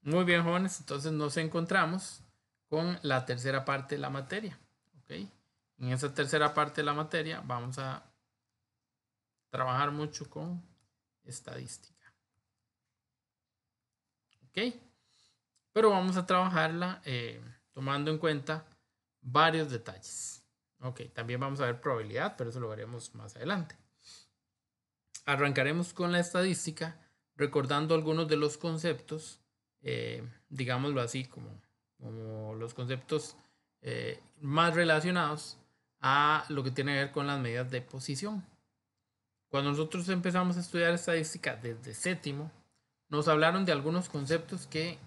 Muy bien, jóvenes. Entonces nos encontramos con la tercera parte de la materia. ¿Ok? En esa tercera parte de la materia vamos a trabajar mucho con estadística. ¿Ok? Pero vamos a trabajarla tomando en cuenta varios detalles. Ok, también vamos a ver probabilidad, pero eso lo veremos más adelante. Arrancaremos con la estadística recordando algunos de los conceptos, digámoslo así, como los conceptos más relacionados a lo que tiene que ver con las medidas de posición. Cuando nosotros empezamos a estudiar estadística desde séptimo, nos hablaron de algunos conceptos que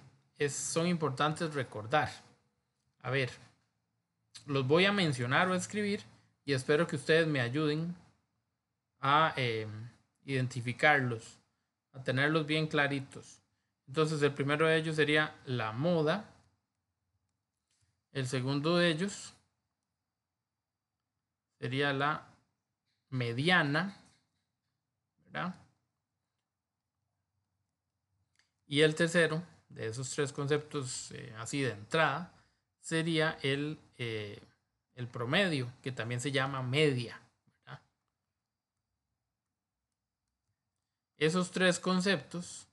son importantes recordar. A ver, los voy a mencionar o escribir y espero que ustedes me ayuden a identificarlos, a tenerlos bien claritos. Entonces, el primero de ellos sería la moda. El segundo de ellos sería la mediana, ¿verdad? Y el tercero de esos tres conceptos, así de entrada, sería el promedio, que también se llama media, ¿verdad? Esos tres conceptos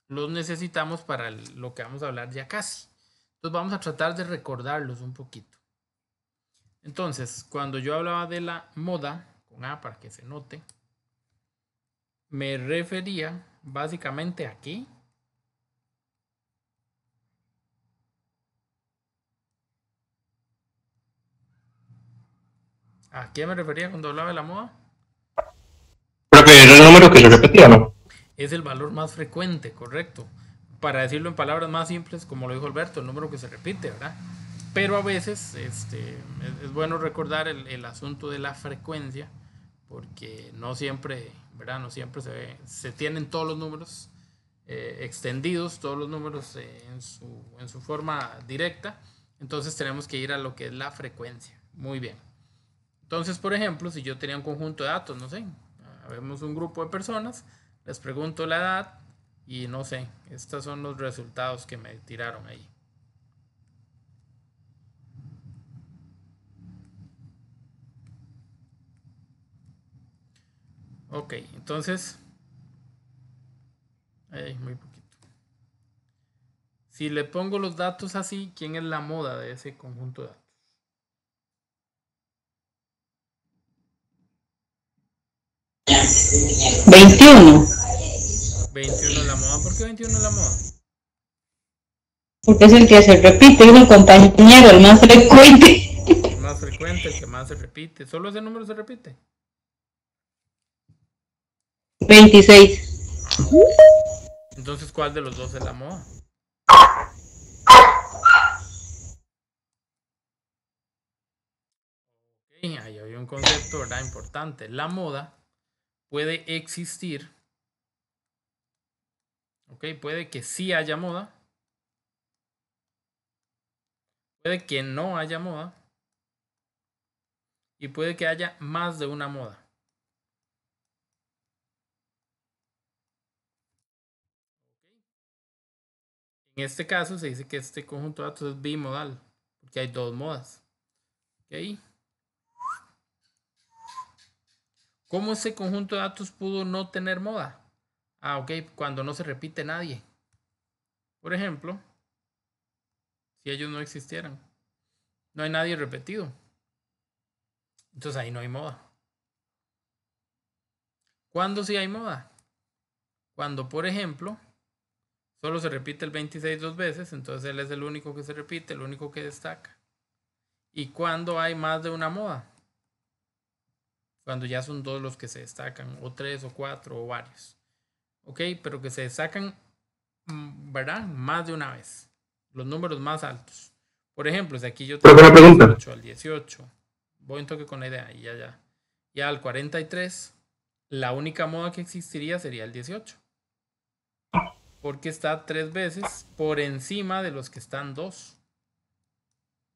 los necesitamos para lo que vamos a hablar ya casi. Entonces vamos a tratar de recordarlos un poquito. Entonces, cuando yo hablaba de la moda, con A para que se note, me refería básicamente a qué. ¿A qué me refería cuando hablaba de la moda? Creo que era el número que se repetía, ¿no? Es el valor más frecuente, correcto. Para decirlo en palabras más simples, como lo dijo Alberto, el número que se repite, ¿verdad? Pero a veces es bueno recordar el asunto de la frecuencia, porque no siempre, ¿verdad? No siempre se tienen todos los números extendidos, todos los números en su forma directa. Entonces tenemos que ir a lo que es la frecuencia. Muy bien. Entonces, por ejemplo, si yo tenía un conjunto de datos, no sé, vemos un grupo de personas, les pregunto la edad y no sé, estos son los resultados que me tiraron ahí. Ok, entonces, muy poquito. Si le pongo los datos así, ¿quién es la moda de ese conjunto de datos? 21, 21 es la moda. ¿Por qué 21 es la moda? porque es el que se repite, es el compañero, el más frecuente. El más frecuente, el que más se repite. Solo ese número se repite. 26. Entonces, ¿cuál de los dos es la moda? Ok, ahí hay un concepto, ¿verdad? Importante. La moda puede existir, ok, puede que sí haya moda, puede que no haya moda y puede que haya más de una moda. En este caso se dice que este conjunto de datos es bimodal, porque hay dos modas. ¿Ok? ¿Cómo ese conjunto de datos pudo no tener moda? Ah, ok, cuando no se repite nadie. Por ejemplo, si ellos no existieran, no hay nadie repetido. Entonces ahí no hay moda. ¿Cuándo sí hay moda? Cuando, por ejemplo, solo se repite el 26 dos veces, entonces él es el único que se repite, el único que destaca. ¿Y cuando hay más de una moda? Cuando ya son dos los que se destacan, o tres, o cuatro, o varios. Ok, pero que se destacan, ¿verdad? Más de una vez. Los números más altos. Por ejemplo, si aquí yo Pero tengo una al pregunta. 18, al 18, voy un toque con la idea, y ya. Y al 43, la única moda que existiría sería el 18. Porque está tres veces por encima de los que están dos.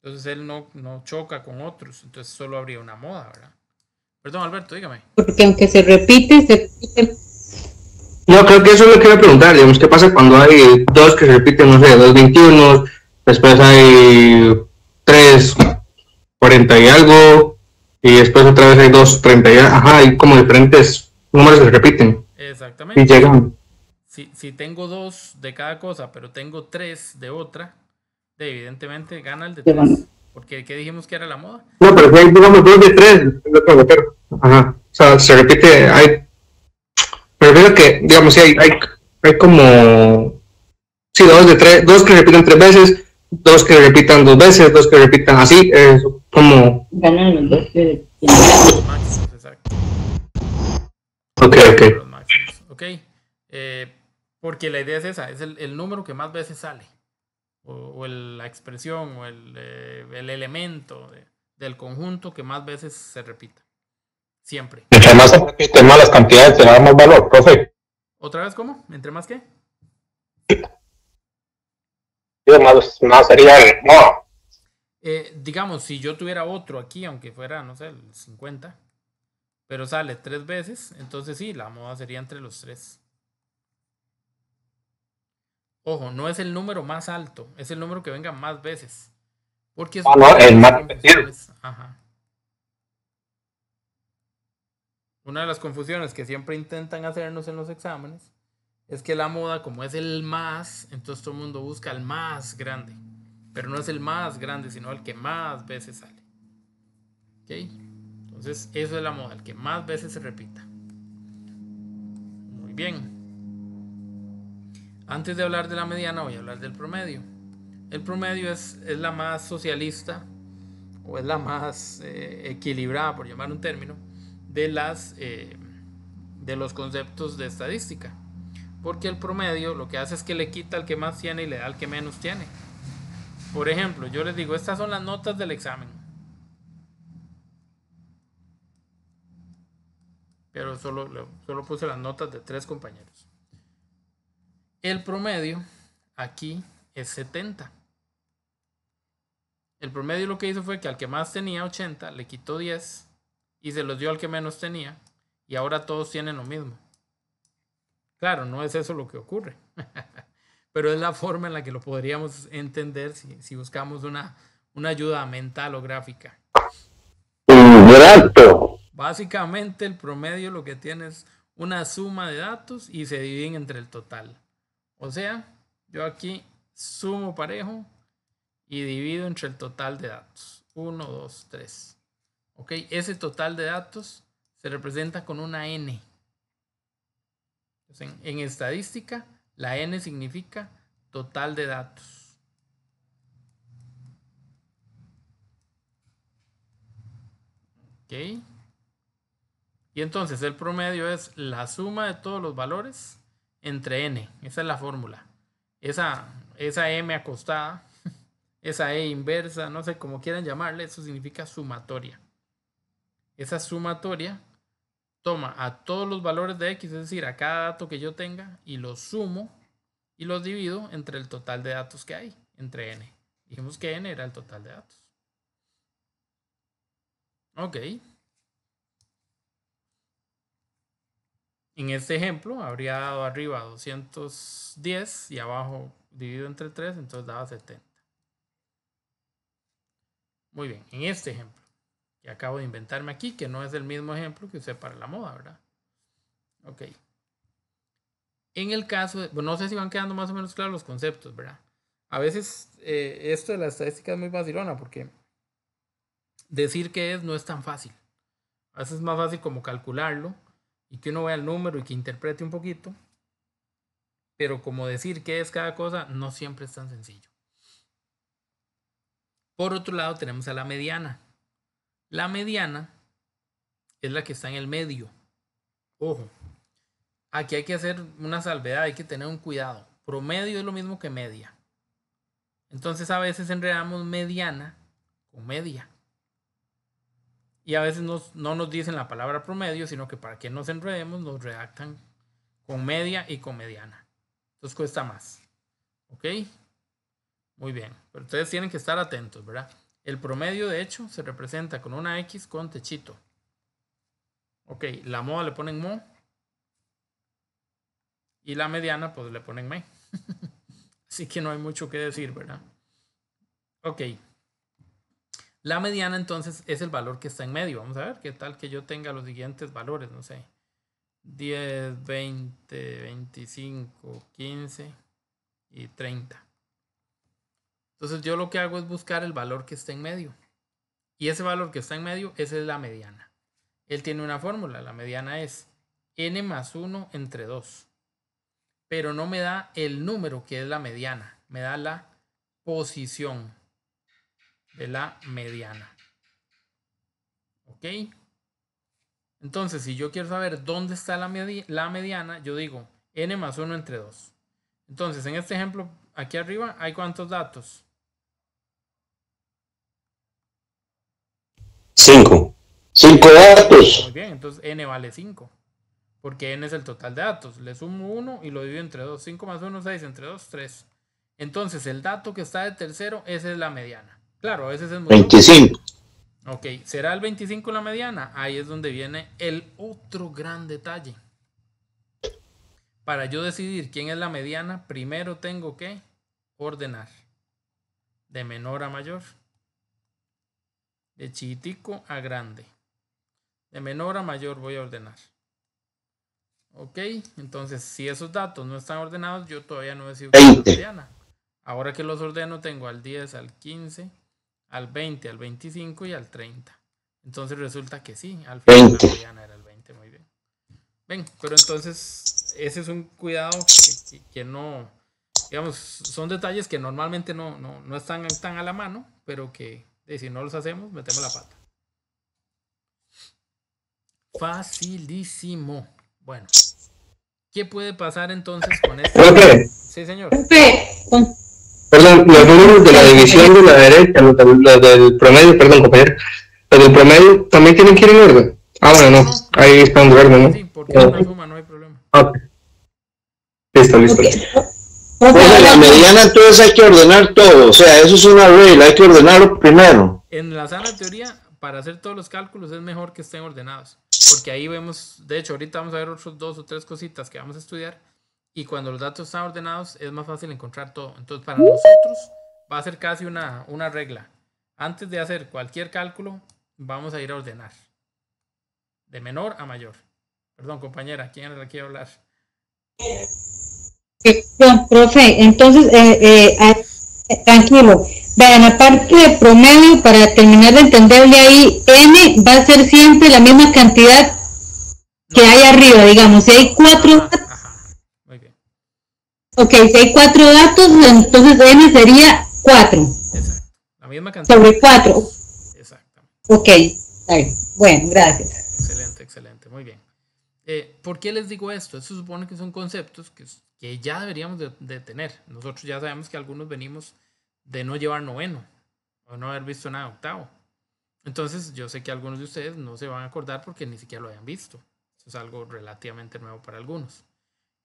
Entonces él no choca con otros. Entonces solo habría una moda, ¿verdad? Perdón, Alberto, dígame. Porque aunque se repite, No, creo que eso es lo que iba a preguntar, digamos, ¿qué pasa cuando hay dos que se repiten, no sé, 221, después hay 340 y algo, y después otra vez hay 230 y algo, ajá, hay como diferentes números que se repiten y Exactamente. llegan. Si tengo dos de cada cosa, pero tengo tres de otra, evidentemente gana el de Que van. tres. Porque ¿qué dijimos que era la moda? No, pero si hay, digamos, dos de tres, es lo que me refiero. Ajá, o sea, se repite, me refiero que, digamos, sí, hay como, sí, dos de tres, dos que repiten tres veces, dos que repitan dos veces, dos que repitan así, es como, Ganan los dos que Los máximos, exacto. ok, ok. Siempre los máximos. Ok. Eh, porque la idea es esa, es el número que más veces sale. O la expresión o el elemento del conjunto que más veces se repita. Siempre. Entre más se repiten más las cantidades, se da más valor, profe. ¿Otra vez cómo? ¿Entre más qué? Más sería no. Digamos, si yo tuviera otro aquí, aunque fuera, no sé, el 50, pero sale tres veces, entonces sí, la moda sería entre los tres. Ojo, no es el número más alto, es el número que venga más veces. Porque eso No, puede no, el generar más repetido. confusiones. Ajá. Una de las confusiones que siempre intentan hacernos en los exámenes es que la moda, como es el más, entonces todo el mundo busca el más grande. Pero no es el más grande, sino el que más veces sale. ¿Ok? Entonces, eso es la moda, el que más veces se repita. Muy bien. Antes de hablar de la mediana, voy a hablar del promedio. El promedio es la más socialista o es la más equilibrada, por llamar un término, de los conceptos de estadística. Porque el promedio lo que hace es que le quita al que más tiene y le da al que menos tiene. Por ejemplo, yo les digo, estas son las notas del examen. Pero solo puse las notas de 3 compañeros. El promedio aquí es 70. El promedio lo que hizo fue que al que más tenía 80 le quitó 10 y se los dio al que menos tenía y ahora todos tienen lo mismo. Claro, no es eso lo que ocurre, pero es la forma en la que lo podríamos entender si buscamos una ayuda mental o gráfica. Alto. Básicamente el promedio lo que tiene es una suma de datos y se dividen entre el total. O sea, yo aquí sumo parejo y divido entre el total de datos. 1, 2, 3. Ok, ese total de datos se representa con una n. Entonces, en estadística, la n significa total de datos. Ok. Y entonces el promedio es la suma de todos los valores entre n. Esa es la fórmula. Esa m acostada, esa e inversa, no sé cómo quieran llamarle, eso significa sumatoria. Esa sumatoria toma a todos los valores de x, es decir, a cada dato que yo tenga, y los sumo y los divido entre el total de datos que hay, entre n. Dijimos que n era el total de datos. Ok. En este ejemplo habría dado arriba 210 y abajo dividido entre 3, entonces daba 70. Muy bien, en este ejemplo, que acabo de inventarme aquí, que no es el mismo ejemplo que usé para la moda, ¿verdad? Ok. En el caso, bueno, no sé si van quedando más o menos claros los conceptos, ¿verdad? A veces esto de la estadística es muy vacilona porque decir qué es no es tan fácil. A veces es más fácil como calcularlo y que uno vea el número y que interprete un poquito. Pero como decir qué es cada cosa no siempre es tan sencillo. Por otro lado tenemos a la mediana. La mediana es la que está en el medio. Ojo, aquí hay que hacer una salvedad, hay que tener un cuidado. Promedio es lo mismo que media. Entonces a veces enredamos mediana con media. Y a veces no nos dicen la palabra promedio, sino que para que nos enredemos nos redactan con media y con mediana. Entonces cuesta más. ¿Ok? Muy bien. Pero ustedes tienen que estar atentos, ¿verdad? El promedio, de hecho, se representa con una X con techito. Ok, la moda le ponen mo. Y la mediana, pues le ponen me. Así que no hay mucho que decir, ¿verdad? Ok. La mediana entonces es el valor que está en medio. Vamos a ver qué tal que yo tenga los siguientes valores, no sé. 10, 20, 25, 15 y 30. Entonces yo lo que hago es buscar el valor que está en medio. Y ese valor que está en medio, esa es la mediana. Él tiene una fórmula. La mediana es n más 1 entre 2. Pero no me da el número que es la mediana. Me da la posición de la mediana. ¿Ok? Entonces, si yo quiero saber dónde está la mediana, yo digo n más 1 entre 2. Entonces, en este ejemplo, aquí arriba hay ¿cuántos datos? 5. 5 Muy datos. bien, entonces n vale 5. Porque n es el total de datos. Le sumo 1 y lo divido entre 2. 5 más 1, 6. Entre 2, 3. Entonces, el dato que está de tercero, esa es la mediana. Claro, a veces es muy 25. obvio. Ok, ¿será el 25 la mediana? Ahí es donde viene el otro gran detalle. Para yo decidir quién es la mediana, primero tengo que ordenar. De menor a mayor. De chiquitico a grande. De menor a mayor voy a ordenar. Ok, entonces si esos datos no están ordenados, yo todavía no decido quién es la mediana. Ahora que los ordeno, tengo al 10, al 15, al 20, al 25 y al 30. Entonces resulta que sí, al final la mediana era el 20, muy bien. Ven, pero entonces ese es un cuidado que no, digamos, son detalles que normalmente no están tan a la mano, pero que si no los hacemos, metemos la pata. Facilísimo. Bueno, ¿qué puede pasar entonces con esto? Profe, Sí, señor. perdón, los números de la división de la derecha, los del promedio, perdón, compañero, los del promedio también tienen que ir en orden. Ah, bueno, no, ahí están de orden, ¿no? Sí, porque es una suma, no hay problema. Ok. Listo. Entonces, la mediana, entonces hay que ordenar todo. O sea, eso es una regla, hay que ordenarlo primero. En la sana teoría, para hacer todos los cálculos es mejor que estén ordenados. Porque ahí vemos, de hecho, ahorita vamos a ver otros 2 o 3 cositas que vamos a estudiar. Y cuando los datos están ordenados es más fácil encontrar todo. Entonces, para nosotros va a ser casi una regla. Antes de hacer cualquier cálculo, vamos a ir a ordenar. De menor a mayor. Perdón, compañera, ¿quién era la que iba a hablar? Profe, entonces, tranquilo. Vean, la parte de promedio, para terminar de entenderle ahí, n va a ser siempre la misma cantidad que hay arriba, digamos. Si hay 4 datos, muy bien. Ok, si hay 4 datos, entonces n sería 4. Exacto. La misma cantidad. Sobre 4. Exactamente. Ok, está bien. Bueno, gracias. Excelente, muy bien. ¿Por qué les digo esto? Esto supone que son conceptos que ya deberíamos de tener. Nosotros ya sabemos que algunos venimos de no llevar noveno o no haber visto nada de octavo. Entonces yo sé que algunos de ustedes no se van a acordar porque ni siquiera lo hayan visto. Eso es algo relativamente nuevo para algunos.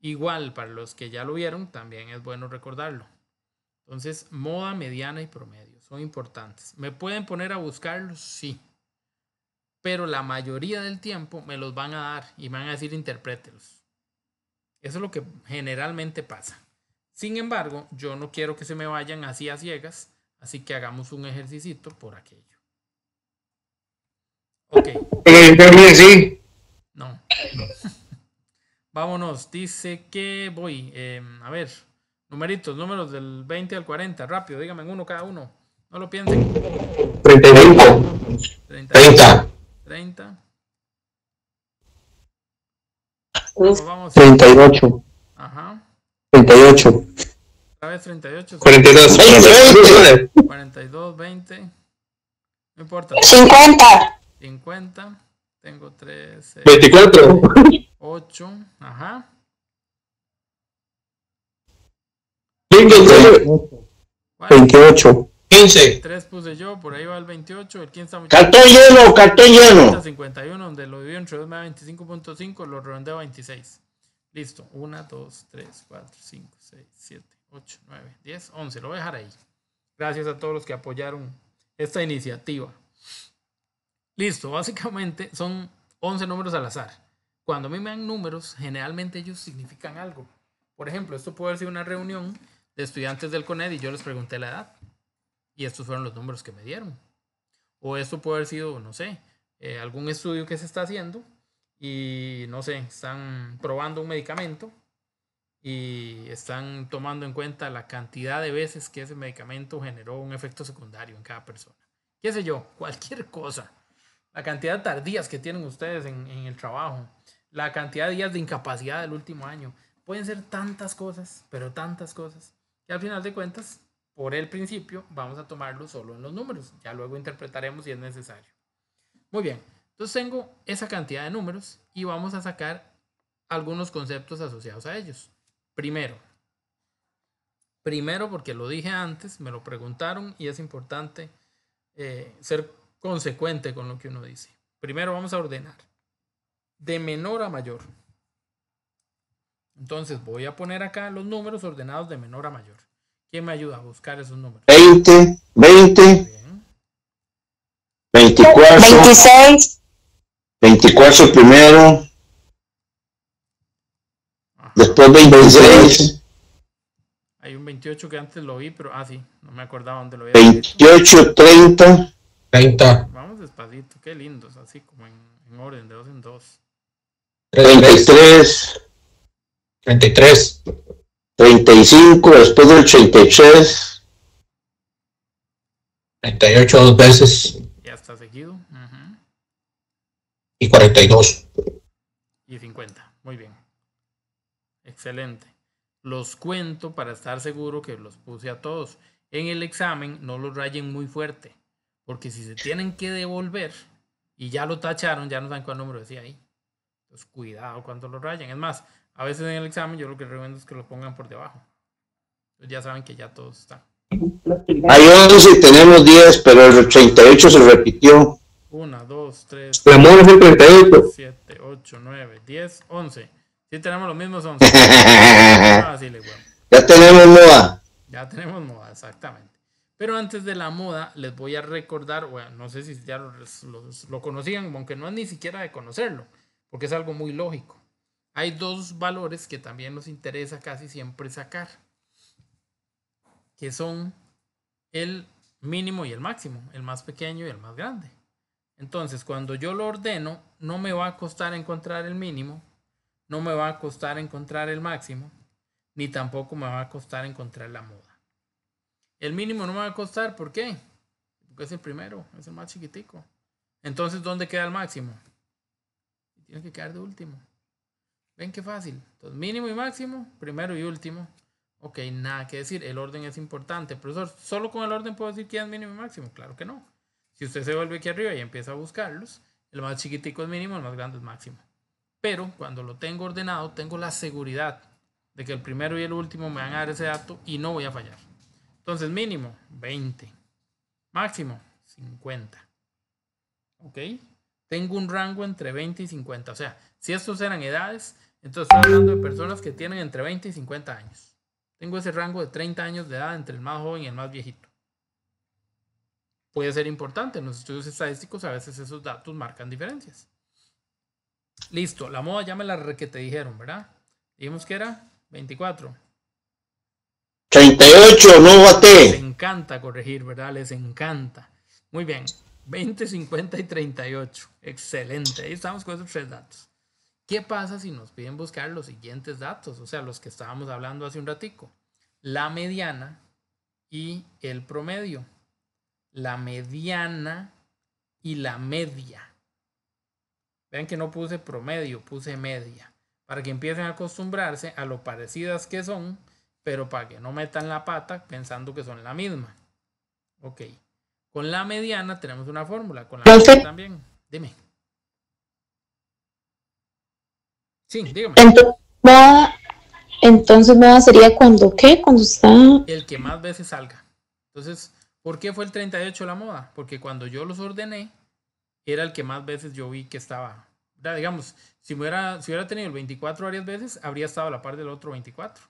Igual para los que ya lo vieron también es bueno recordarlo. Entonces moda, mediana y promedio son importantes. ¿Me pueden poner a buscarlos? Sí. Pero la mayoría del tiempo me los van a dar y me van a decir interprételos. Eso es lo que generalmente pasa. Sin embargo, yo no quiero que se me vayan así a ciegas, así que hagamos un ejercicito por aquello. Ok. Sí. No. Vámonos. Dice que voy. A ver. Números del 20 al 40. Rápido, díganme en uno cada uno. No lo piensen. 35. 30. Vamos. 38. Ajá. 38. Otra vez 38. 42. 42, 20. No importa. 50. Tengo 3. 24. 8. Ajá. 28. 15. 3 puse yo, por ahí va el 28. El 15 está muy Cartón lleno. 51, donde lo divido entre 2 me da 25.5, lo redondeo a 26. Listo. 1, 2, 3, 4, 5, 6, 7, 8, 9, 10, 11. Lo voy a dejar ahí. Gracias a todos los que apoyaron esta iniciativa. Listo. Básicamente son 11 números al azar. Cuando a mí me dan números, generalmente ellos significan algo. Por ejemplo, esto puede haber sido una reunión de estudiantes del CONED y yo les pregunté la edad. Y estos fueron los números que me dieron. O esto puede haber sido, no sé, algún estudio que se está haciendo y, no sé, están probando un medicamento y están tomando en cuenta la cantidad de veces que ese medicamento generó un efecto secundario en cada persona. Qué sé yo, cualquier cosa. La cantidad de tardías que tienen ustedes en el trabajo, la cantidad de días de incapacidad del último año. Pueden ser tantas cosas, pero tantas cosas, que al final de cuentas, por el principio, vamos a tomarlo solo en los números. Ya luego interpretaremos si es necesario. Muy bien, entonces tengo esa cantidad de números y vamos a sacar algunos conceptos asociados a ellos. Primero porque lo dije antes, me lo preguntaron y es importante ser consecuente con lo que uno dice. Primero vamos a ordenar de menor a mayor. Entonces voy a poner acá los números ordenados de menor a mayor. ¿Quién me ayuda a buscar esos números? 20, 24, 26. 24 primero, Ajá. después 26, Hay un 28 que antes lo vi, pero sí, no me acordaba dónde lo había escrito. 28, 30, 30, Vamos despacito, qué lindos, así como en orden, de dos en dos. 33, 33, 35, después del 33, 38 dos veces Ya está seguido. Uh-huh. y 42. Y 50, muy bien. Excelente. Los cuento para estar seguro que los puse a todos. En el examen no los rayen muy fuerte, porque si se tienen que devolver y ya lo tacharon, ya no saben cuál número decía ahí. Entonces cuidado cuando lo rayen. Es más, a veces en el examen yo lo que recomiendo es que lo pongan por debajo. Entonces ya saben que ya todos están. hay 11 y tenemos 10, pero el 38 se repitió. 1, 2, 3, La moda es el 38. 7, 8, 9, 10, 11. Sí tenemos los mismos 11. Fácil, igual. Ya tenemos moda. Ya tenemos moda, exactamente. Pero antes de la moda, les voy a recordar, bueno, no sé si ya lo conocían, aunque no es ni siquiera de conocerlo, porque es algo muy lógico. Hay dos valores que también nos interesa casi siempre sacar, que son el mínimo y el máximo, el más pequeño y el más grande. Entonces, cuando yo lo ordeno, no me va a costar encontrar el mínimo, no me va a costar encontrar el máximo, ni tampoco me va a costar encontrar la moda. El mínimo no me va a costar, ¿por qué? Porque es el primero, es el más chiquitico. Entonces, ¿dónde queda el máximo? Tiene que quedar de último. ¿Ven qué fácil? Entonces, mínimo y máximo, primero y último. Ok, nada que decir, el orden es importante. Profesor, ¿solo con el orden puedo decir quién es mínimo y máximo? Claro que no. Si usted se vuelve aquí arriba y empieza a buscarlos, el más chiquitico es mínimo, el más grande es máximo. Pero cuando lo tengo ordenado, tengo la seguridad de que el primero y el último me van a dar ese dato y no voy a fallar. Entonces, mínimo, 20. Máximo, 50. ¿Ok? Tengo un rango entre 20 y 50. O sea, si estos eran edades, entonces estoy hablando de personas que tienen entre 20 y 50 años. Tengo ese rango de 30 años de edad entre el más joven y el más viejito. Puede ser importante. En los estudios estadísticos a veces esos datos marcan diferencias. Listo. La moda ya me la requete dijeron, ¿verdad? Dijimos que era 24. 38, no Les bate. encanta corregir, ¿verdad? Les encanta. Muy bien. 20, 50 y 38. Excelente. Ahí estamos con esos tres datos. ¿Qué pasa si nos piden buscar los siguientes datos? O sea, los que estábamos hablando hace un ratico. La mediana y el promedio. La mediana y la media. Vean que no puse promedio, puse media. Para que empiecen a acostumbrarse a lo parecidas que son, pero para que no metan la pata pensando que son la misma. Ok. Con la mediana tenemos una fórmula. Con la media también. Dime. Sí, dígame. Entonces moda sería cuando, ¿qué? Cuando está... El que más veces salga. Entonces, ¿por qué fue el 38 la moda? Porque cuando yo los ordené, era el que más veces yo vi que estaba. ¿Verdad? Digamos, si hubiera tenido el 24 varias veces, habría estado a la par del otro 24.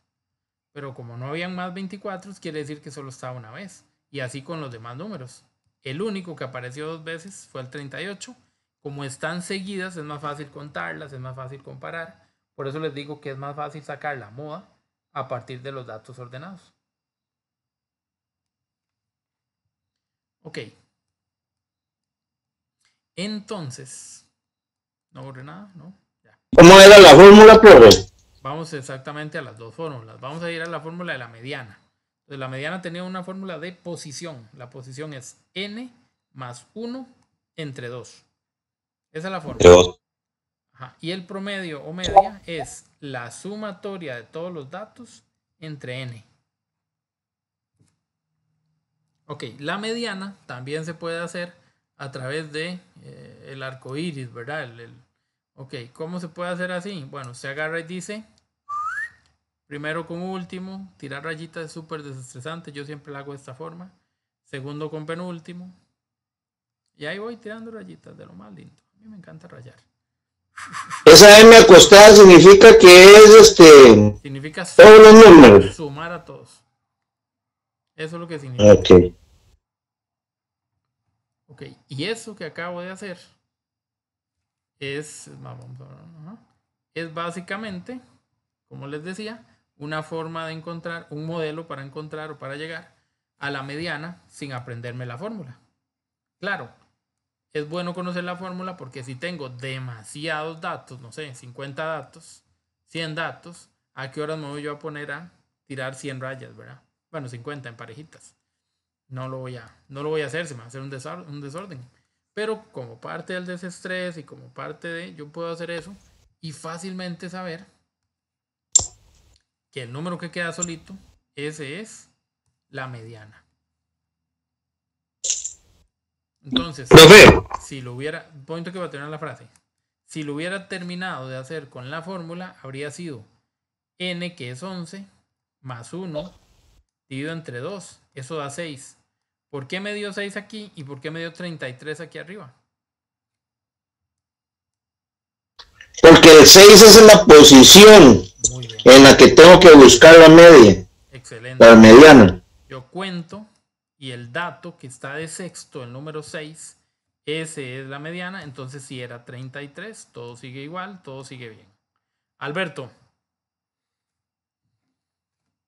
Pero como no habían más 24, quiere decir que solo estaba una vez. Y así con los demás números. El único que apareció dos veces fue el 38. Como están seguidas, es más fácil contarlas, es más fácil comparar. Por eso les digo que es más fácil sacar la moda a partir de los datos ordenados. Ok. Entonces, no borré nada, ¿no? Ya. ¿Cómo era la fórmula, profe? Vamos exactamente a las dos fórmulas. Vamos a ir a la fórmula de la mediana. Entonces, la mediana tenía una fórmula de posición. La posición es n más 1 entre 2. Esa es la fórmula. Ajá. Y el promedio o media es la sumatoria de todos los datos entre n. Ok, la mediana también se puede hacer a través de el arco iris, ¿verdad? Ok, ¿cómo se puede hacer así? Bueno, se agarra y dice, primero con último, tirar rayitas es súper desestresante, yo siempre lo hago de esta forma. Segundo con penúltimo. Y ahí voy tirando rayitas de lo más lindo. A mí me encanta rayar. Esa M acostada significa que es significa todos los números. Sumar a todos. Eso es lo que significa. Ok. Ok, y eso que acabo de hacer es básicamente, como les decía, una forma de encontrar un modelo para encontrar o para llegar a la mediana sin aprenderme la fórmula. Claro, es bueno conocer la fórmula porque si tengo demasiados datos, no sé, 50 datos, 100 datos, ¿a qué horas me voy yo a poner a tirar 100 rayas, verdad? Bueno, 50 en parejitas. No lo voy a hacer, se me va a hacer un desorden. Pero como parte del desestrés y como parte de, yo puedo hacer eso y fácilmente saber que el número que queda solito, ese es la mediana. Entonces, si lo hubiera, punto que va a terminar la frase, si lo hubiera terminado de hacer con la fórmula, habría sido n, que es 11, más 1, dividido entre 2, eso da 6. ¿Por qué me dio 6 aquí y por qué me dio 33 aquí arriba? Porque el 6 es la posición en la que tengo que buscar la media. Excelente. La mediana. Yo cuento y el dato que está de sexto, el número 6, ese es la mediana, entonces si era 33, todo sigue igual, todo sigue bien. Alberto.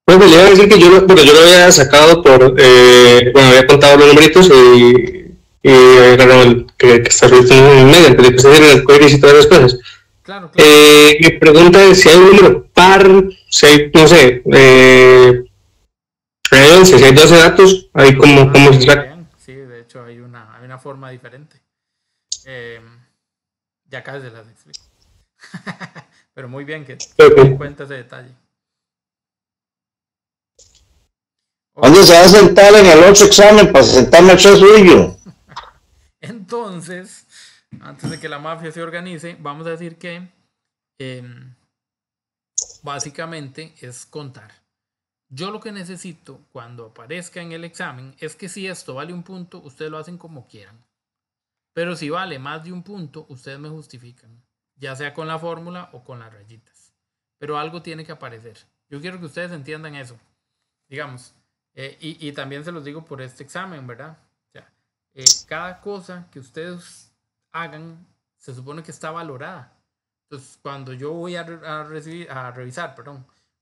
Pues le iba a decir que yo lo había sacado por, había contado los numeritos y agarrado el que está registrado en medio, antes de que se den el código y todas las cosas. Claro, claro. Mi pregunta es si hay un número par, si hay, no sé, hay 11, si hay 12 datos, ahí cómo se saca. Sí, de hecho hay una forma diferente. Ya casi se las explico. Pero muy bien que te den cuenta ese detalle. ¿Dónde se va a sentar en el otro examen para sentarme atrás suyo? Entonces, antes de que la mafia se organice, vamos a decir que básicamente es contar. Yo lo que necesito cuando aparezca en el examen es que si esto vale un punto, ustedes lo hacen como quieran. Pero si vale más de un punto, ustedes me justifican. Ya sea con la fórmula o con las rayitas. Pero algo tiene que aparecer. Yo quiero que ustedes entiendan eso. Digamos, y también se los digo por este examen, ¿verdad? O sea, cada cosa que ustedes hagan se supone que está valorada. Entonces, cuando yo voy a revisar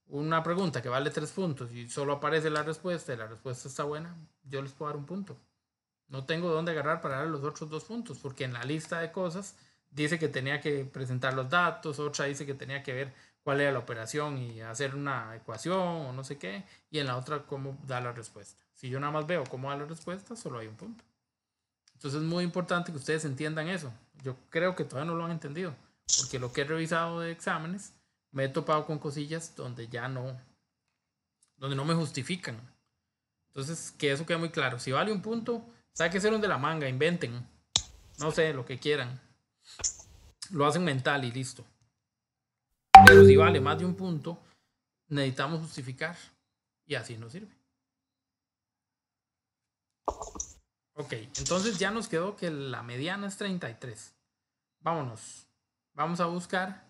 una pregunta que vale 3 puntos y solo aparece la respuesta y la respuesta está buena, yo les puedo dar un punto. No tengo dónde agarrar para dar los otros 2 puntos, porque en la lista de cosas dice que tenía que presentar los datos, otra dice que tenía que ver cuál era la operación y hacer una ecuación o no sé qué, y en la otra cómo da la respuesta. Si yo nada más veo cómo da la respuesta, solo hay un punto. Entonces es muy importante que ustedes entiendan eso. Yo creo que todavía no lo han entendido, porque lo que he revisado de exámenes, me he topado con cosillas donde no me justifican. Entonces, que eso quede muy claro. Si vale un punto, sáquenselo de la manga, inventen. No sé, lo que quieran. Lo hacen mental y listo. Pero si vale más de un punto, necesitamos justificar. Y así nos sirve. Ok, entonces ya nos quedó que la mediana es 33. Vámonos. Vamos a buscar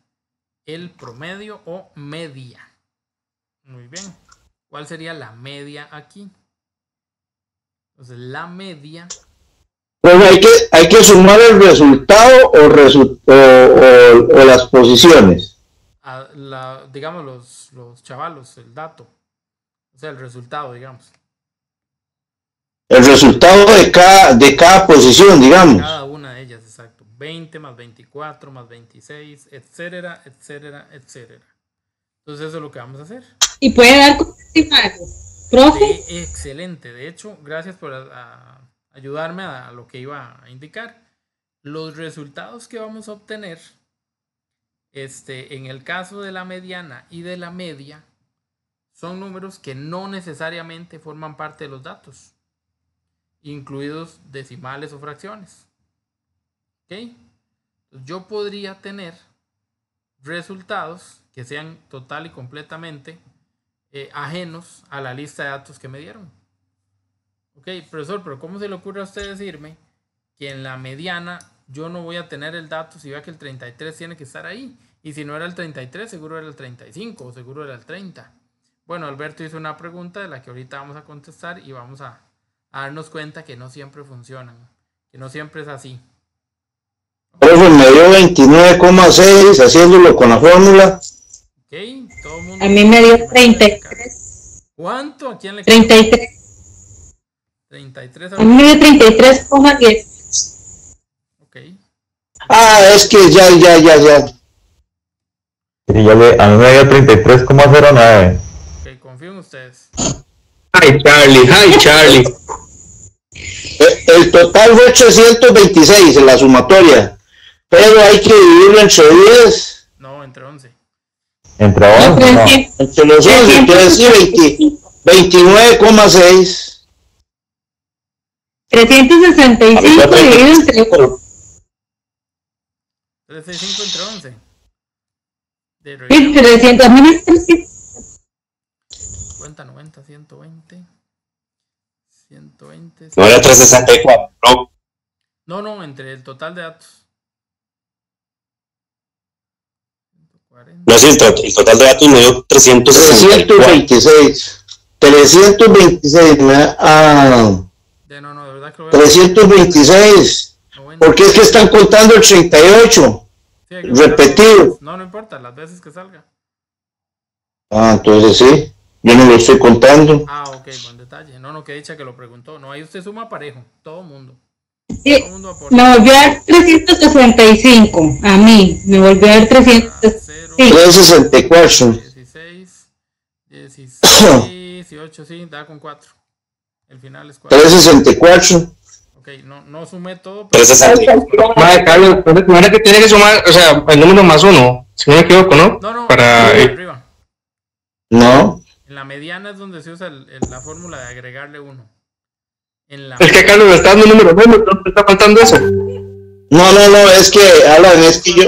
el promedio o media. Muy bien. ¿Cuál sería la media aquí? Entonces la media. Pues hay que sumar el resultado o las posiciones. digamos, los chavalos, el dato, o sea, el resultado, digamos. El resultado de cada posición, digamos. Cada una de ellas, exacto. 20 más 24 más 26, etcétera, etcétera, etcétera. Entonces eso es lo que vamos a hacer. Y puede dar con decimales, profe. Excelente. De hecho, gracias por ayudarme a lo que iba a indicar. Los resultados que vamos a obtener, en el caso de la mediana y de la media, son números que no necesariamente forman parte de los datos, incluidos decimales o fracciones. ¿Ok? Entonces, yo podría tener resultados que sean total y completamente ajenos a la lista de datos que me dieron. Ok, profesor, pero ¿cómo se le ocurre a usted decirme que en la mediana yo no voy a tener el dato si vea que el 33 tiene que estar ahí? Y si no era el 33, seguro era el 35 o seguro era el 30. Bueno, Alberto hizo una pregunta de la que ahorita vamos a contestar y vamos a darnos cuenta que no siempre funcionan, que no siempre es así. Profe, me dio 29,6 haciéndolo con la fórmula. Ok, todo el mundo. A mí me dio 33. ¿Cuánto? ¿A quién le 33. 33. A mí me dio 33,10. Ok. Ah, es que ya. Sí, a mí me dio 33,09. Ok, confío en ustedes. Hi Charlie. El total fue 826 en la sumatoria, pero hay que dividirlo entre 10. No, entre 11. Entre 11, no. Entre los 11, entonces sí, 29,6. 365 dividido entre 365 entre 11. De 300. A mí me 50, 90, 120. 120. No era 364, ¿no? No, entre el total de datos. 140. No, sí, el total de datos me dio 326. 326, No, de verdad que lo veo. 326. 90. Porque es que están contando el 38. Sí, hay que Repetido. No importa, las veces que salga. Ah, entonces sí. Yo no lo estoy contando. Ah, ok, buen detalle. No, que dicha que lo preguntó. No, ahí usted suma parejo. Todo mundo. Sí, Todo mundo aporta. me volvió a dar 365. A mí me volvió a dar 365. 364. 16, 18, sí, da con 4. El final es 4. 364. Ok, no sumé todo, pero 364. Madre, Carlos, ¿no que tiene que sumar, o sea, el número más uno? Si no me equivoco, ¿no? no, Para arriba. No. En la mediana es donde se usa la fórmula de agregarle 1. Es que Carlos me está dando un número menos, ¿no? ¿Te está faltando eso? No, es que, Alan, es que yo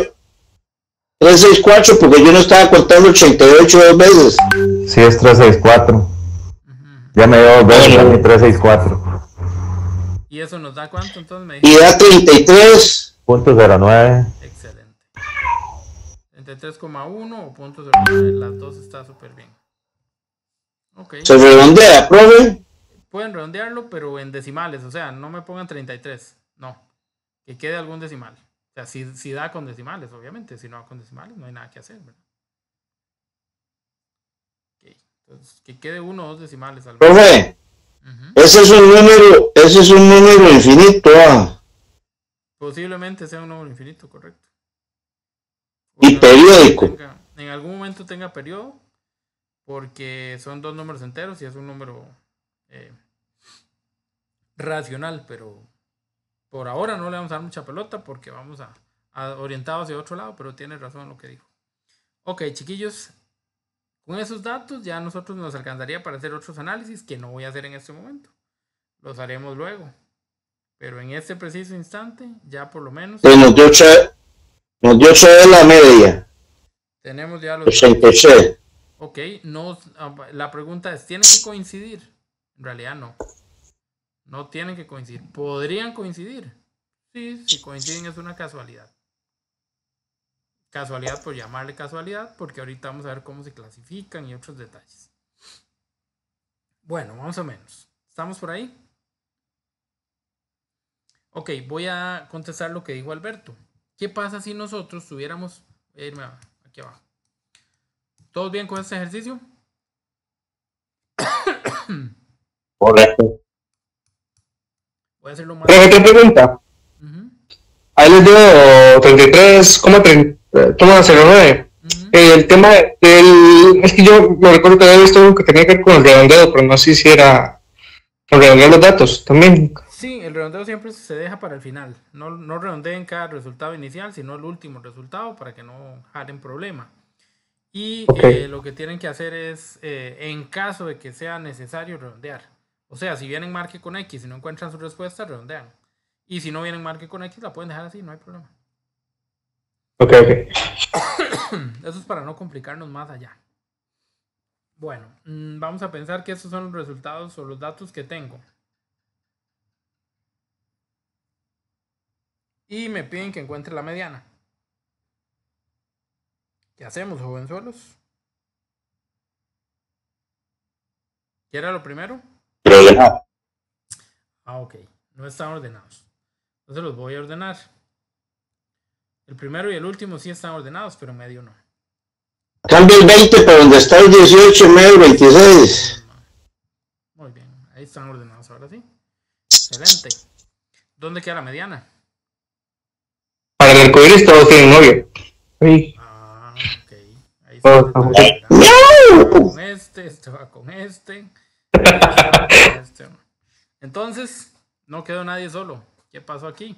364 porque yo no estaba contando 88 dos veces. Sí, es 364. Ya me dio 2 veces a mí 364. ¿Y eso nos da cuánto? Entonces me Y da 33. .09. Excelente. 33,1 o .09, las dos está súper bien. Ok. Se redondea, profe. Pueden redondearlo, pero en decimales, o sea, no me pongan 33, no, que quede algún decimal. O sea, si da con decimales, obviamente, si no da con decimales, no hay nada que hacer, ¿verdad? Ok, entonces, que quede 1 o 2 decimales. Profe, ese es un número infinito. Posiblemente sea un número infinito, correcto. Y periódico. En algún momento tenga periodo, porque son 2 números enteros y es un número racional, pero por ahora no le vamos a dar mucha pelota porque vamos a orientado hacia otro lado, pero tiene razón en lo que dijo. Ok, chiquillos, con esos datos ya nosotros nos alcanzaría para hacer otros análisis que no voy a hacer en este momento. Los haremos luego. Pero en este preciso instante, ya por lo menos... Pues nos dio 8 de la media. Tenemos ya los... 86. Ok, la pregunta es, ¿tienen que coincidir? En realidad no. No tienen que coincidir. ¿Podrían coincidir? Sí, si coinciden es una casualidad. Casualidad por llamarle casualidad, porque ahorita vamos a ver cómo se clasifican y otros detalles. Bueno, más o menos. ¿Estamos por ahí? Ok, voy a contestar lo que dijo Alberto. ¿Qué pasa si nosotros tuviéramos... Voy a irme aquí abajo. ¿Todos bien con este ejercicio? Correcto. Voy a hacerlo más. Otra pregunta. Ahí les dio 33,09. El tema del. Es que yo me recuerdo que había visto algo que tenía que ver con el redondeo, pero no sé si era con redondear los datos también. Sí, el redondeo siempre se deja para el final. No redondeen cada resultado inicial, sino el último resultado para que no jalen problema. Y lo que tienen que hacer es, en caso de que sea necesario, redondear. O sea, si vienen marque con X y no encuentran su respuesta, redondean. Y si no vienen marque con X, la pueden dejar así, no hay problema. Ok. Eso es para no complicarnos más allá. Bueno, vamos a pensar que estos son los resultados o los datos que tengo. Y me piden que encuentre la mediana. ¿Qué hacemos, jovenzuelos? ¿Qué era lo primero? Problema. Ok, no están ordenados. Entonces los voy a ordenar. El primero y el último sí están ordenados, pero en medio no. Cambia el 20 para donde está el 18, medio el 26. Muy bien, ahí están ordenados ahora sí. Excelente. ¿Dónde queda la mediana? Para el arcoíris todos tienen novio. Sí. Ah, ok. Ahí está. Con este va con este. Entonces, no quedó nadie solo. ¿Qué pasó aquí?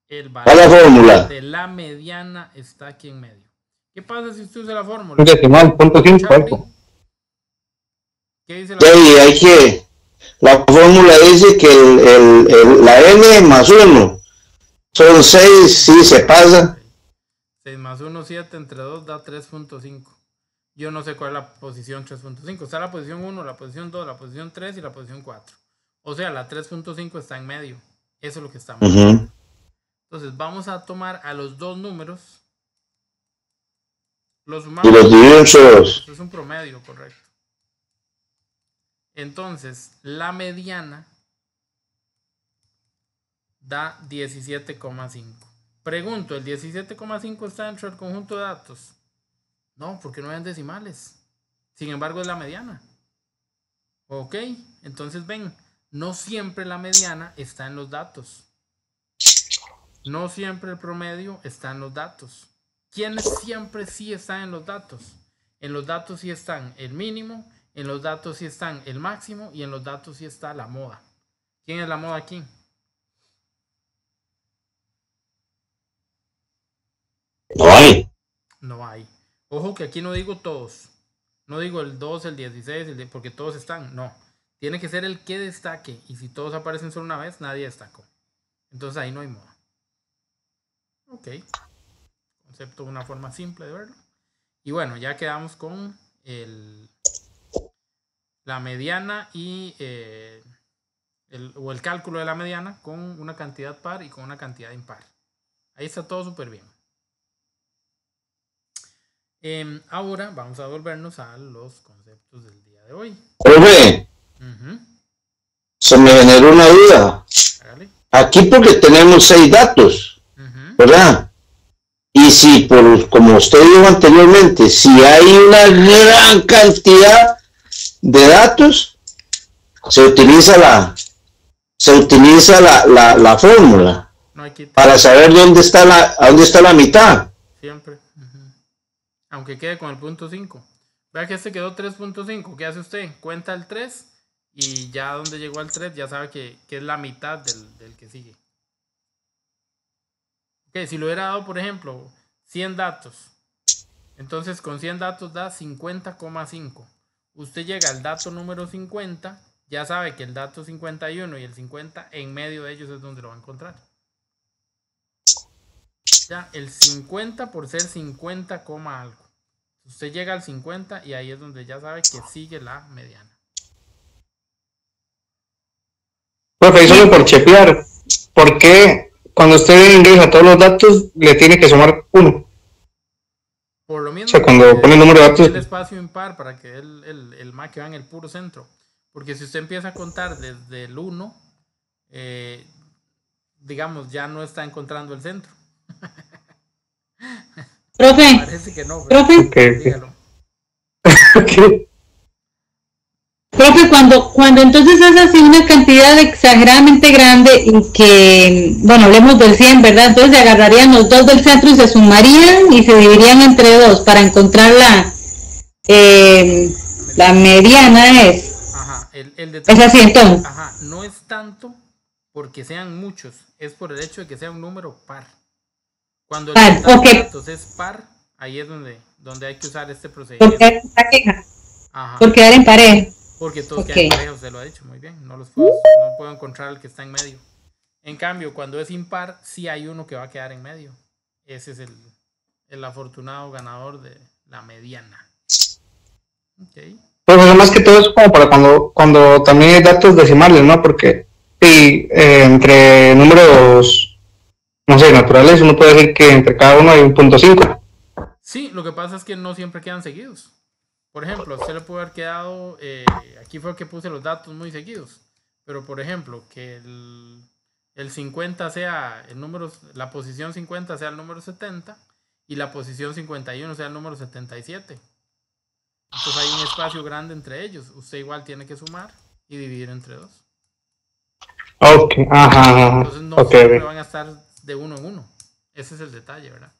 El valor de la mediana está aquí en medio. ¿Qué pasa si usted usa la fórmula? Un decimal, .5. ¿Qué dice la fórmula? Hay que... La fórmula dice que la n más 1 son 6, sí se pasa. 6 más 1, 7 entre 2 da 3.5. Yo no sé cuál es la posición 3.5. Está la posición 1, la posición 2, la posición 3 y la posición 4. O sea, la 3.5 está en medio. Eso es lo que estamos haciendo. Entonces vamos a tomar a los dos números. Los sumamos. Y los dividendos. Es un promedio, correcto. Entonces, la mediana da 17,5. Pregunto, ¿el 17,5 está dentro del conjunto de datos? No, porque no hay decimales. Sin embargo, es la mediana. Ok, entonces ven, no siempre la mediana está en los datos. No siempre el promedio está en los datos. ¿Quiénes siempre sí están en los datos? En los datos sí están el mínimo, en los datos sí están el máximo y en los datos sí está la moda. ¿Quién es la moda aquí? No hay. No hay. Ojo que aquí no digo todos. No digo el 2, el 16, porque todos están. No. Tiene que ser el que destaque. Y si todos aparecen solo una vez, nadie destacó. Entonces ahí no hay moda. Ok. Concepto, una forma simple de verlo. Y bueno, ya quedamos con la mediana y el cálculo de la mediana con una cantidad par y con una cantidad impar. Ahí está todo súper bien. Ahora vamos a volvernos a los conceptos del día de hoy. Profe, se me generó una duda. Hágale. Aquí porque tenemos 6 datos, ¿verdad? Y si, como usted dijo anteriormente, si hay una gran cantidad de datos, se utiliza la fórmula para saber dónde está la mitad. Siempre. Aunque quede con el punto 5. Vea que este quedó 3.5. ¿Qué hace usted? Cuenta el 3 y ya donde llegó al 3 ya sabe que es la mitad del que sigue. Ok, si lo hubiera dado, por ejemplo, 100 datos. Entonces con 100 datos da 50,5. Usted llega al dato número 50, ya sabe que el dato 51 y el 50 en medio de ellos es donde lo va a encontrar. Ya, el 50 por ser 50, algo. Usted llega al 50 y ahí es donde ya sabe que sigue la mediana. Profe, solo por chequear, ¿por qué cuando usted ingresa todos los datos le tiene que sumar 1? Por lo mismo, o sea, cuando pone el número de datos, el espacio impar para que el MAC va en el puro centro. Porque si usted empieza a contar desde el 1, digamos, ya no está encontrando el centro. Profe, Parece que no, pero profe, dígalo. Ok. profe, cuando entonces es así una cantidad exageradamente grande y que, bueno, hablemos del 100, ¿verdad? Entonces se agarrarían los dos del centro y se sumarían y se dividirían entre dos para encontrar la mediana es. Ajá, el Es detalle, así entonces. ajá, no es tanto porque sean muchos, es por el hecho de que sea un número par. Cuando el total Ok, de datos es par, ahí es donde hay que usar este procedimiento. por quedar en pareja. Porque todos Ok. quedan parejos, usted lo ha dicho muy bien. No puedo encontrar el que está en medio. En cambio, cuando es impar, sí hay uno que va a quedar en medio. Ese es el afortunado ganador de la mediana. Okay. Pero más que todo es como para cuando también hay datos decimales, ¿no? Porque sí, entre números, no sé, naturales, uno puede decir que entre cada uno hay un 0.5. Sí, lo que pasa es que no siempre quedan seguidos. Por ejemplo, a usted le puede haber quedado, aquí fue que puse los datos muy seguidos, pero por ejemplo, que el 50 sea el número, la posición 50 sea el número 70 y la posición 51 sea el número 77. Entonces hay un espacio grande entre ellos. Usted igual tiene que sumar y dividir entre dos. Ok, ajá. Entonces no Okay, siempre okay. van a estar de uno en uno. Ese es el detalle, ¿verdad?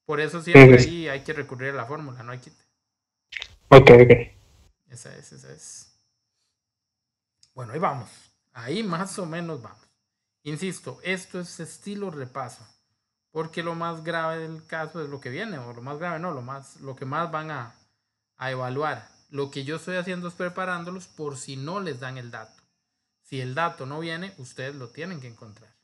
Por eso siempre ahí hay que recurrir a la fórmula, no hay que... Ok. Esa es. Bueno, ahí vamos. Ahí más o menos vamos. Insisto, esto es estilo repaso. Porque lo más grave del caso es lo que viene. O lo más grave no, lo que más van a evaluar. Lo que yo estoy haciendo es preparándolos por si no les dan el dato. Si el dato no viene, ustedes lo tienen que encontrar.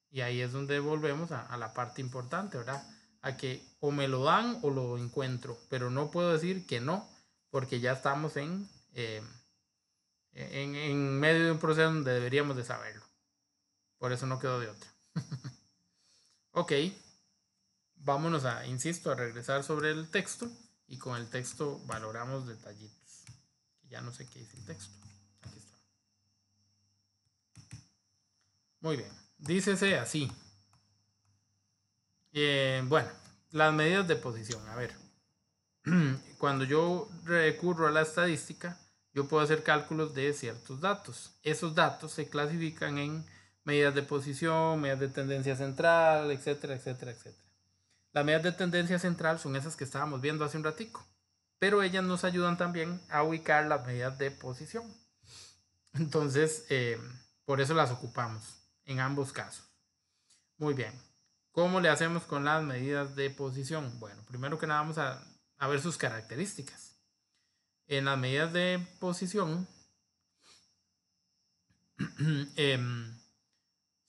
Y ahí es donde volvemos a la parte importante, ¿verdad? A que o me lo dan o lo encuentro. Pero no puedo decir que no, porque ya estamos en medio de un proceso donde deberíamos de saberlo. Por eso no quedó de otra. Ok. Vámonos insisto, a regresar sobre el texto. Y con el texto valoramos detallitos. Ya no sé qué dice el texto. Aquí está. Muy bien. Dícese así. Bueno, las medidas de posición. A ver. Cuando yo recurro a la estadística, yo puedo hacer cálculos de ciertos datos. Esos datos se clasifican en medidas de posición, medidas de tendencia central, etcétera, etcétera, etcétera. Las medidas de tendencia central son esas que estábamos viendo hace un ratico, pero ellas nos ayudan también a ubicar las medidas de posición. Entonces, por eso las ocupamos en ambos casos. Muy bien. ¿Cómo le hacemos con las medidas de posición? Bueno, primero que nada vamos a ver sus características. En las medidas de posición,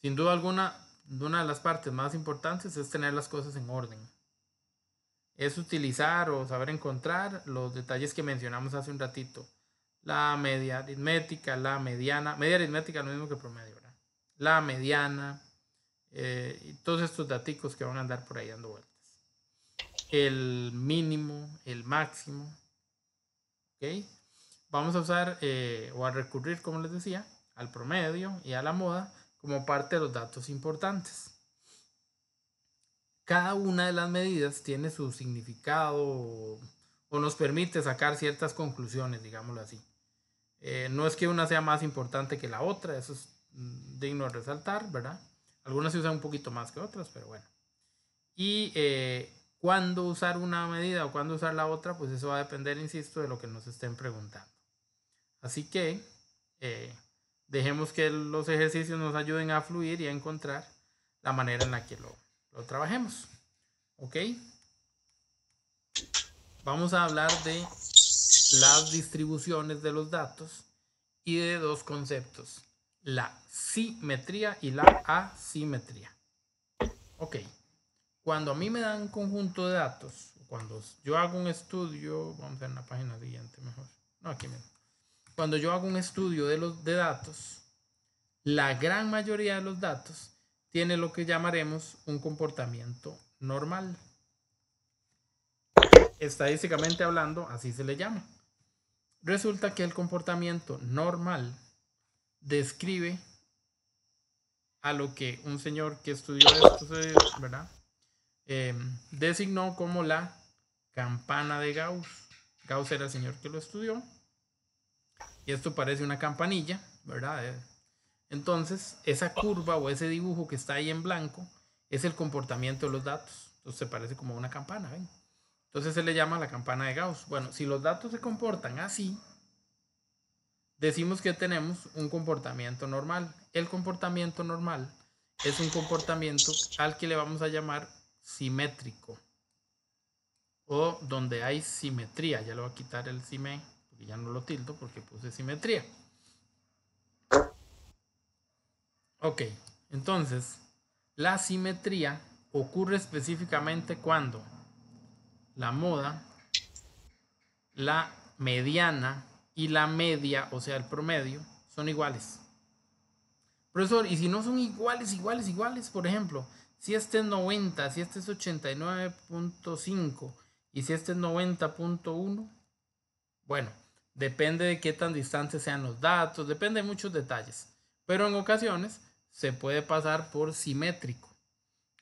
sin duda alguna, una de las partes más importantes es tener las cosas en orden. Es utilizar o saber encontrar los detalles que mencionamos hace un ratito. La media aritmética, la mediana. Media aritmética es lo mismo que promedio, ¿verdad? La mediana. Y todos estos daticos que van a andar por ahí dando vueltas. El mínimo, el máximo. ¿Ok? Vamos a usar o a recurrir, como les decía, al promedio y a la moda como parte de los datos importantes. Cada una de las medidas tiene su significado o nos permite sacar ciertas conclusiones, digámoslo así. No es que una sea más importante que la otra, eso es digno de resaltar, ¿verdad? Algunas se usan un poquito más que otras, pero bueno. Y cuándo usar una medida o cuándo usar la otra, pues eso va a depender, insisto, de lo que nos estén preguntando. Así que dejemos que los ejercicios nos ayuden a fluir y a encontrar la manera en la que lo trabajemos. ¿Ok? Vamos a hablar de las distribuciones de los datos y de dos conceptos: la simetría y la asimetría. Ok. Cuando a mí me dan un conjunto de datos, cuando yo hago un estudio, vamos a ver en la página siguiente mejor. No, aquí mismo. Cuando yo hago un estudio de datos, la gran mayoría de los datos tiene lo que llamaremos un comportamiento normal. Estadísticamente hablando, así se le llama. Resulta que el comportamiento normal describe a lo que un señor que estudió esto, ¿verdad? designó como la campana de Gauss. Gauss era el señor que lo estudió. Y esto parece una campanilla, ¿verdad? Entonces, esa curva o ese dibujo que está ahí en blanco es el comportamiento de los datos. Entonces, se parece como una campana, ¿ven? Entonces, se le llama la campana de Gauss. Bueno, si los datos se comportan así, decimos que tenemos un comportamiento normal. El comportamiento normal es un comportamiento al que le vamos a llamar simétrico. O donde hay simetría. Ya le voy a quitar el sime, porque ya no lo tildo porque puse simetría. Ok, entonces la simetría ocurre específicamente cuando la moda, la mediana y la media, o sea el promedio, son iguales. Profesor, y si no son iguales, por ejemplo, si este es 90, si este es 89.5 y si este es 90.1, bueno, depende de qué tan distantes sean los datos, depende de muchos detalles, pero en ocasiones se puede pasar por simétrico.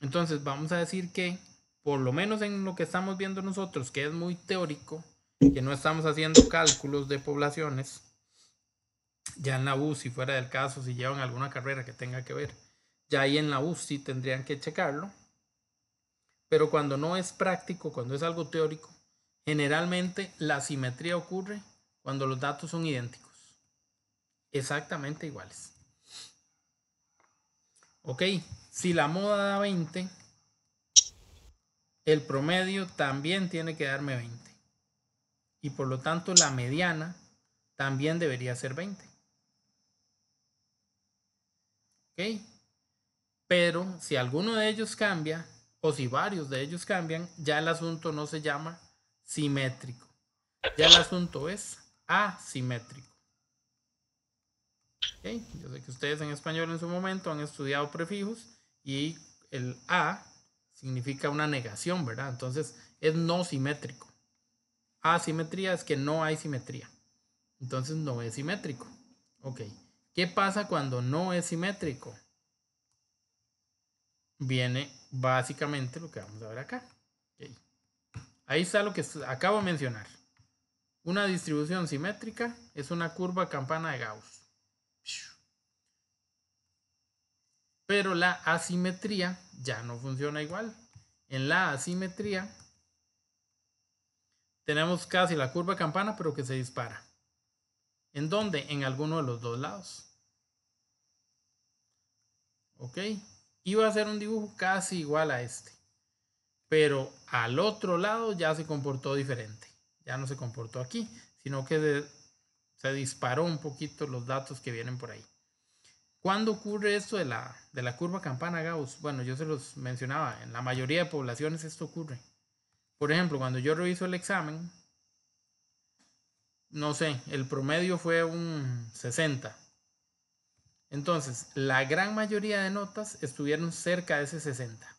Entonces vamos a decir que, por lo menos en lo que estamos viendo nosotros, que es muy teórico, que no estamos haciendo cálculos de poblaciones, ya en la U, si fuera del caso, si llevan alguna carrera que tenga que ver, ya ahí en la U sí tendrían que checarlo, pero cuando no es práctico, cuando es algo teórico, generalmente la simetría ocurre cuando los datos son idénticos, exactamente iguales. Ok, si la moda da 20, el promedio también tiene que darme 20. Y por lo tanto la mediana también debería ser 20. Ok, pero si alguno de ellos cambia, o si varios de ellos cambian, ya el asunto no se llama simétrico. Ya el asunto es asimétrico. Okay. Yo sé que ustedes en español en su momento han estudiado prefijos y el A significa una negación, ¿verdad? Entonces es no simétrico. Asimetría es que no hay simetría. Entonces no es simétrico. Ok. ¿Qué pasa cuando no es simétrico? Viene básicamente lo que vamos a ver acá. Okay. Ahí está lo que acabo de mencionar. Una distribución simétrica es una curva campana de Gauss. Pero la asimetría ya no funciona igual. En la asimetría tenemos casi la curva campana, pero que se dispara. ¿En dónde? En alguno de los dos lados. Ok. Iba a ser un dibujo casi igual a este. Pero al otro lado ya se comportó diferente. Ya no se comportó aquí, sino que se disparó un poquito los datos que vienen por ahí. ¿Cuándo ocurre esto de la curva campana Gauss? Bueno, yo se los mencionaba, en la mayoría de poblaciones esto ocurre. Por ejemplo, cuando yo reviso el examen, no sé, el promedio fue un 60. Entonces, la gran mayoría de notas estuvieron cerca de ese 60.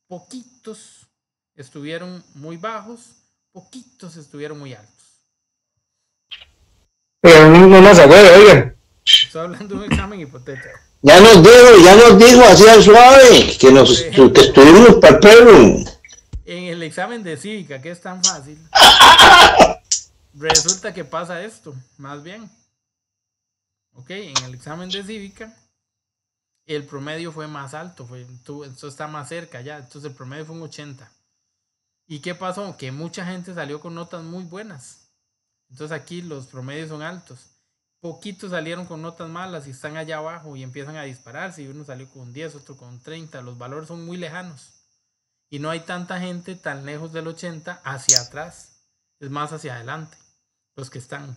Poquitos estuvieron muy bajos, poquitos estuvieron muy altos. Pero no nos acuerdo, oigan. Estoy hablando de un examen hipotético. Ya nos dijo así al suave, que estuvimos para el perro. En el examen de cívica, que es tan fácil, resulta que pasa esto, más bien. Ok, en el examen de cívica, el promedio fue más alto, esto está más cerca ya, entonces el promedio fue un 80. ¿Y qué pasó? Que mucha gente salió con notas muy buenas. Entonces aquí los promedios son altos. Poquitos salieron con notas malas y están allá abajo y empiezan a dispararse. Y uno salió con 10, otro con 30. Los valores son muy lejanos. Y no hay tanta gente tan lejos del 80 hacia atrás. Es más hacia adelante. Los que están.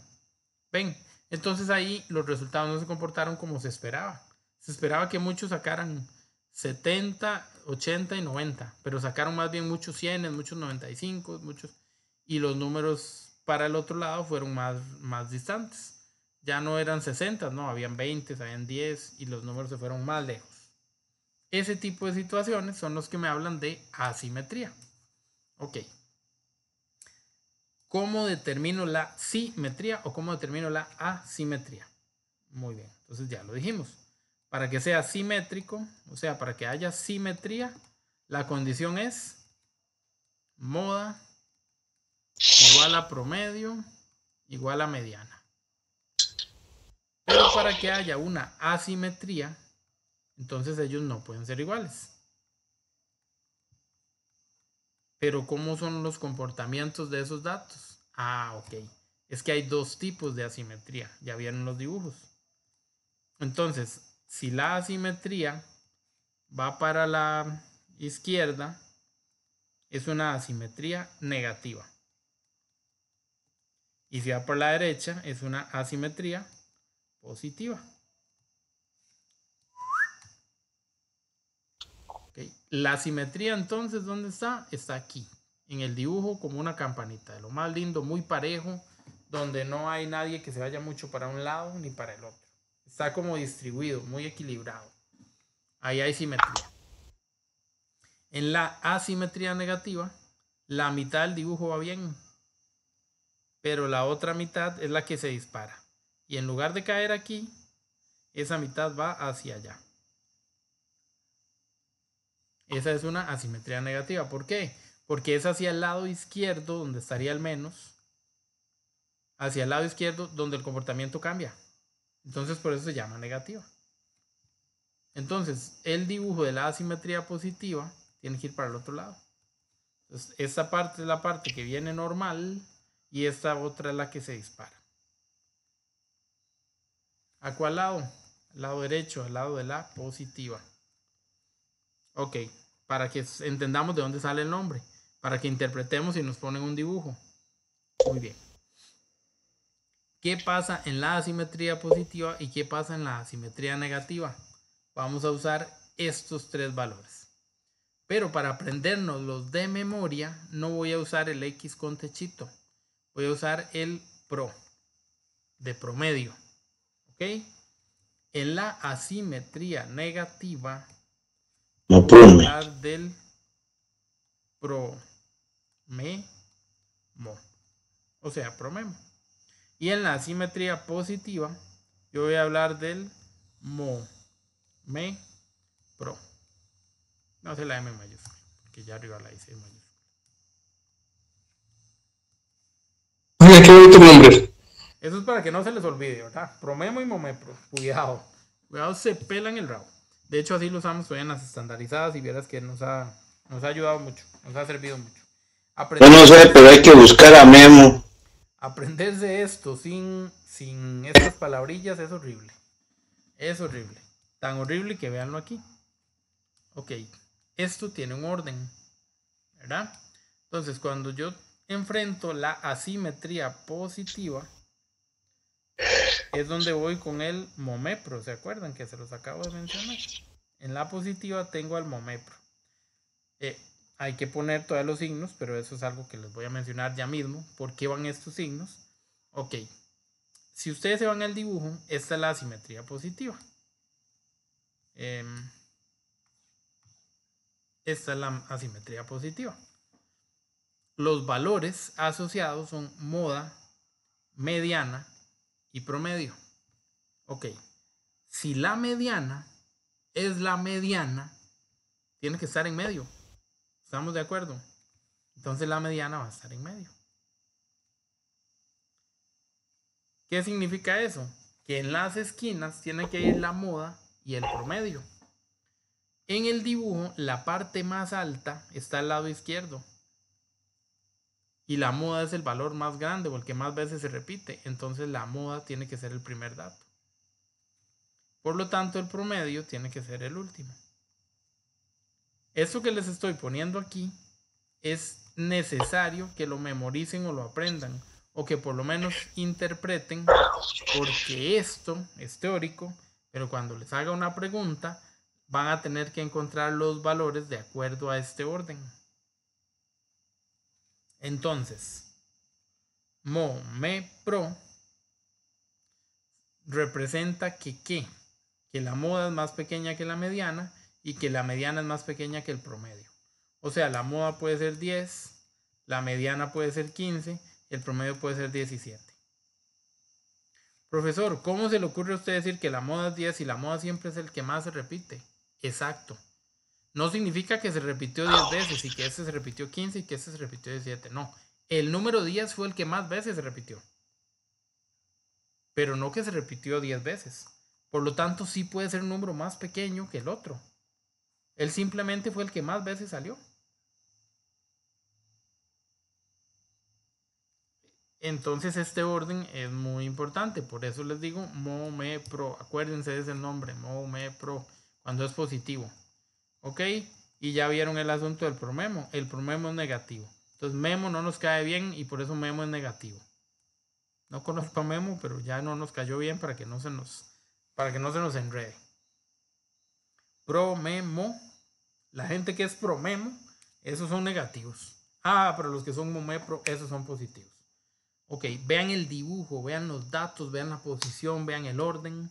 ¿Ven? Entonces ahí los resultados no se comportaron como se esperaba. Se esperaba que muchos sacaran 70, 80 y 90. Pero sacaron más bien muchos 100, muchos 95, muchos. Y los números para el otro lado fueron más distantes. Ya no eran 60, no, habían 20, habían 10 y los números se fueron más lejos. Ese tipo de situaciones son los que me hablan de asimetría. Ok. ¿Cómo determino la simetría o cómo determino la asimetría? Muy bien, entonces ya lo dijimos. Para que sea simétrico, o sea, para que haya simetría, La condición es moda igual a promedio igual a mediana. Pero para que haya una asimetría, entonces ellos no pueden ser iguales. Pero ¿cómo son los comportamientos de esos datos? Ah, ok. Es que hay dos tipos de asimetría. Ya vieron los dibujos. Entonces, si la asimetría va para la izquierda, es una asimetría negativa. Y si va por la derecha, es una asimetría positiva. Okay. La asimetría entonces, ¿dónde está? Está aquí, en el dibujo, como una campanita. De lo más lindo, muy parejo, donde no hay nadie que se vaya mucho para un lado ni para el otro. Está como distribuido, muy equilibrado. Ahí hay simetría. En la asimetría negativa, la mitad del dibujo va bien, pero la otra mitad es la que se dispara. Y en lugar de caer aquí, esa mitad va hacia allá. Esa es una asimetría negativa. ¿Por qué? Porque es hacia el lado izquierdo, donde estaría el menos. Hacia el lado izquierdo, donde el comportamiento cambia. Entonces, por eso se llama negativa. Entonces, el dibujo de la asimetría positiva tiene que ir para el otro lado. Entonces, esta parte es la parte que viene normal y esta otra es la que se dispara. ¿A cuál lado? Al lado derecho, al lado de la positiva. Ok, para que entendamos de dónde sale el nombre, para que interpretemos y nos ponen un dibujo. Muy bien. ¿Qué pasa en la asimetría positiva y qué pasa en la asimetría negativa? Vamos a usar estos tres valores. Pero para aprendernos de memoria, no voy a usar el X con techito. Voy a usar el PRO, de promedio. ¿Ok? En la asimetría negativa, voy a hablar del promemo. O sea, promemo. Y en la asimetría positiva, yo voy a hablar del momepro. No sé la M mayúscula, porque ya arriba la hice en mayúscula. Mira, qué bonito nombre. Eso es para que no se les olvide, ¿verdad? Promemo y momepro. Cuidado. Cuidado, se pelan el rabo. De hecho, así lo usamos todavía en las estandarizadas y vieras que nos ha ayudado mucho. Nos ha servido mucho. Yo no sé, pero hay que buscar a Memo. Aprenderse esto sin estas palabrillas es horrible. Es horrible. Tan horrible que véanlo aquí. Ok. Esto tiene un orden, ¿verdad? Entonces, cuando yo enfrento la asimetría positiva, es donde voy con el momepro. ¿Se acuerdan que se los acabo de mencionar? En la positiva tengo al momepro. Hay que poner todos los signos, pero eso es algo que les voy a mencionar ya mismo. ¿Por qué van estos signos? Ok. Si ustedes se van al dibujo, esta es la asimetría positiva. Esta es la asimetría positiva. Los valores asociados son moda, mediana y promedio. Ok. Si la mediana es la mediana, tiene que estar en medio. ¿Estamos de acuerdo? Entonces la mediana va a estar en medio. ¿Qué significa eso? Que en las esquinas tiene que ir la moda y el promedio. En el dibujo, la parte más alta está al lado izquierdo. Y la moda es el valor más grande o el que más veces se repite. Entonces la moda tiene que ser el primer dato. Por lo tanto, el promedio tiene que ser el último. Esto que les estoy poniendo aquí es necesario que lo memoricen o lo aprendan. O que por lo menos interpreten, porque esto es teórico, pero cuando les haga una pregunta, van a tener que encontrar los valores de acuerdo a este orden. Entonces, momepro representa que la moda es más pequeña que la mediana y que la mediana es más pequeña que el promedio. O sea, la moda puede ser 10, la mediana puede ser 15, el promedio puede ser 17. Profesor, ¿cómo se le ocurre a usted decir que la moda es 10 y la moda siempre es el que más se repite? Exacto. No significa que se repitió 10 veces y que este se repitió 15 y que este se repitió 17. No. El número 10 fue el que más veces se repitió. Pero no que se repitió 10 veces. Por lo tanto, sí puede ser un número más pequeño que el otro. Él simplemente fue el que más veces salió. Entonces este orden es muy importante. Por eso les digo mo, me, pro. Acuérdense de ese nombre. Mo, me, pro. Cuando es positivo. ¿Ok? Y ya vieron el asunto del promemo. El promemo es negativo. Entonces memo no nos cae bien y por eso memo es negativo. No conozco a memo, pero ya no nos cayó bien para que no se nos enrede. Promemo. La gente que es promemo, esos son negativos. Pero los que son momepro, esos son positivos. Ok, vean el dibujo, vean los datos, vean la posición, vean el orden.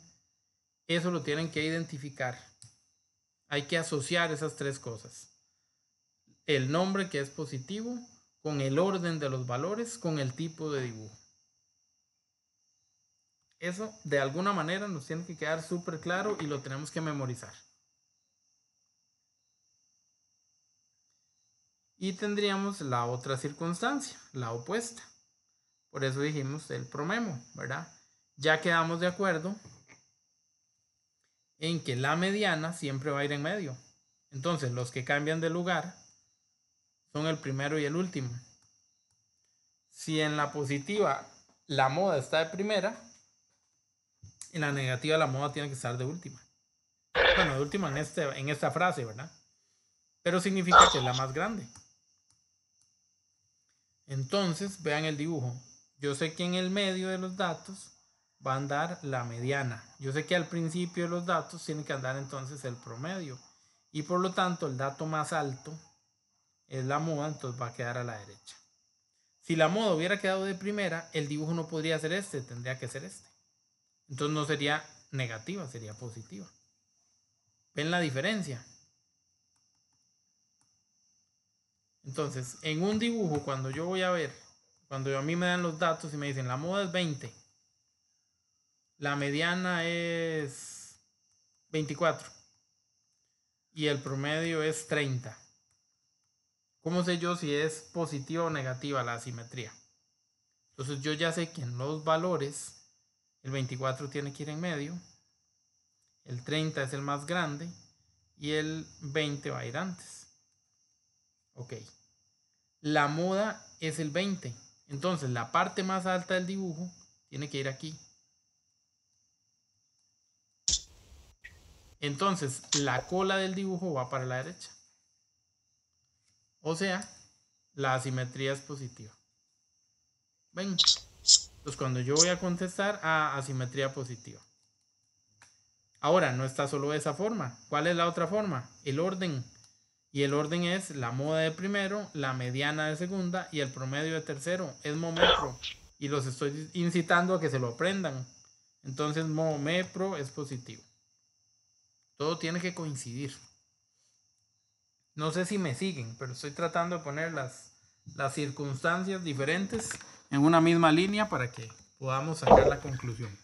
Eso lo tienen que identificar. Hay que asociar esas tres cosas. El nombre que es positivo, con el orden de los valores, con el tipo de dibujo. Eso de alguna manera nos tiene que quedar súper claro y lo tenemos que memorizar. Y tendríamos la otra circunstancia, la opuesta. Por eso dijimos el promemo, ¿verdad? Ya quedamos de acuerdo en que la mediana siempre va a ir en medio. Entonces, los que cambian de lugar son el primero y el último. Si en la positiva la moda está de primera, en la negativa la moda tiene que estar de última. Bueno, de última en esta frase, ¿verdad? Pero significa que es la más grande. Entonces, vean el dibujo. Yo sé que en el medio de los datos va a andar la mediana. Yo sé que al principio de los datos tiene que andar entonces el promedio. Y por lo tanto, el dato más alto es la moda, entonces va a quedar a la derecha. Si la moda hubiera quedado de primera, el dibujo no podría ser este, tendría que ser este. Entonces no sería negativa, sería positiva. ¿Ven la diferencia? Entonces, en un dibujo, cuando yo voy a ver, cuando a mí me dan los datos y me dicen la moda es 20, la mediana es 24 y el promedio es 30. ¿Cómo sé yo si es positiva o negativa la asimetría? Entonces yo ya sé que en los valores el 24 tiene que ir en medio, el 30 es el más grande y el 20 va a ir antes. Ok. La moda es el 20. Entonces la parte más alta del dibujo tiene que ir aquí. Entonces la cola del dibujo va para la derecha. O sea, la asimetría es positiva. ¿Ven? Entonces cuando yo voy a contestar, asimetría positiva. Ahora, no está solo de esa forma. ¿Cuál es la otra forma? El orden. Y el orden es la moda de primero, la mediana de segunda y el promedio de tercero. Es momepro. Y los estoy incitando a que se lo aprendan. Entonces, momepro es positivo. Todo tiene que coincidir. No sé si me siguen, pero estoy tratando de poner las circunstancias diferentes en una misma línea para que podamos sacar la conclusión.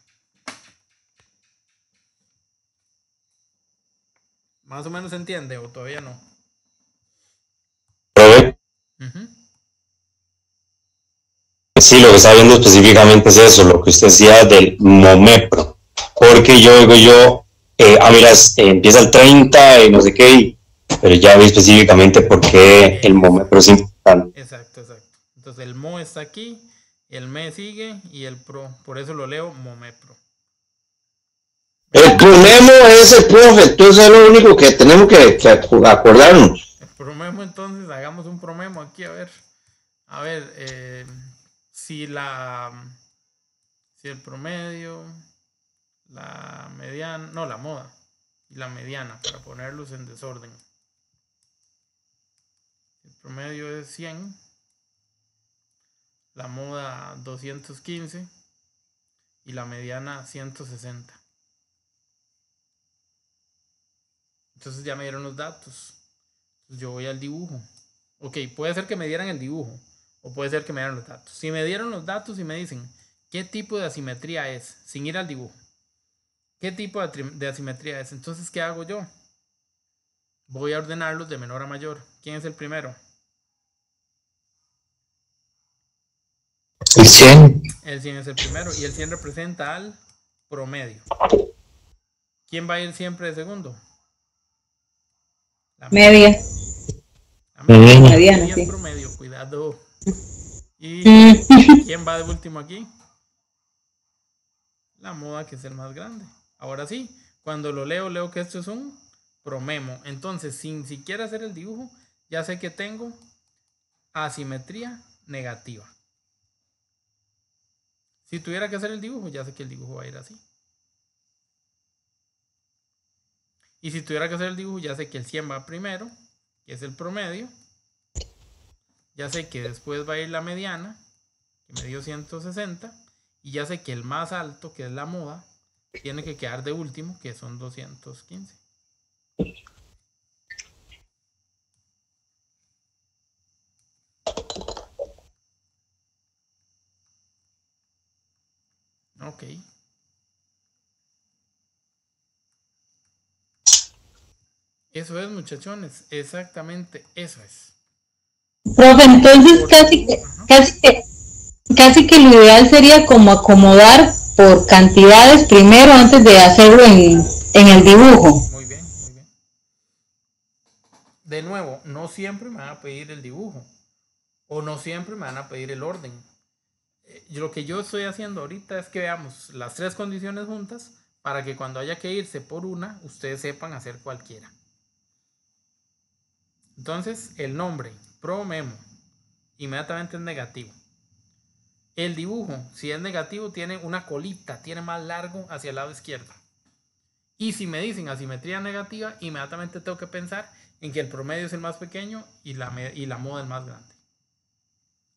¿Más o menos se entiende o todavía no? Sí, lo que está viendo específicamente es eso, lo que usted decía del momepro. Porque yo digo mira, empieza el 30 y no sé qué, pero ya vi específicamente por qué el momepro es importante. Exacto. Entonces el mo está aquí, el me sigue y el pro, por eso lo leo momepro. El promemo es el profe, entonces es lo único que tenemos que acordarnos. El promemo, entonces hagamos un promemo aquí, a ver, si el promedio, la mediana, no, la moda y la mediana, para ponerlos en desorden. El promedio es 100, la moda 215 y la mediana 160. Entonces ya me dieron los datos. Entonces yo voy al dibujo. Ok, puede ser que me dieran el dibujo o puede ser que me dieran los datos. Si me dieron los datos y me dicen qué tipo de asimetría es, sin ir al dibujo, ¿qué tipo de asimetría es? Entonces, ¿qué hago yo? voy a ordenarlos de menor a mayor. ¿Quién es el primero? El 100. El 100 es el primero y el 100 representa al promedio. ¿Quién va a ir siempre de segundo? La Media. La media, Mediana, es sí. promedio, cuidado. ¿Y Mm. quién va de último aquí? La moda, que es el más grande. Ahora sí, cuando lo leo que esto es un promemo. Entonces, sin siquiera hacer el dibujo, ya sé que tengo asimetría negativa. Si tuviera que hacer el dibujo, ya sé que el dibujo va a ir así. Y si tuviera que hacer el dibujo, ya sé que el 100 va primero, que es el promedio. Ya sé que después va a ir la mediana, que me dio 160. Y ya sé que el más alto, que es la moda, tiene que quedar de último, que son 215. Ok. Eso es, muchachones. Exactamente eso es. Profe, entonces casi que lo ideal sería como acomodar por cantidades primero antes de hacerlo en el dibujo. Muy bien, muy bien. De nuevo, no siempre me van a pedir el dibujo. O no siempre me van a pedir el orden. Lo que yo estoy haciendo ahorita es que veamos las tres condiciones juntas para que cuando haya que irse por una, ustedes sepan hacer cualquiera. Entonces, el nombre, promemo, inmediatamente es negativo. El dibujo, si es negativo, tiene una colita, tiene más largo hacia el lado izquierdo. Y si me dicen asimetría negativa, inmediatamente tengo que pensar en que el promedio es el más pequeño y la moda el más grande.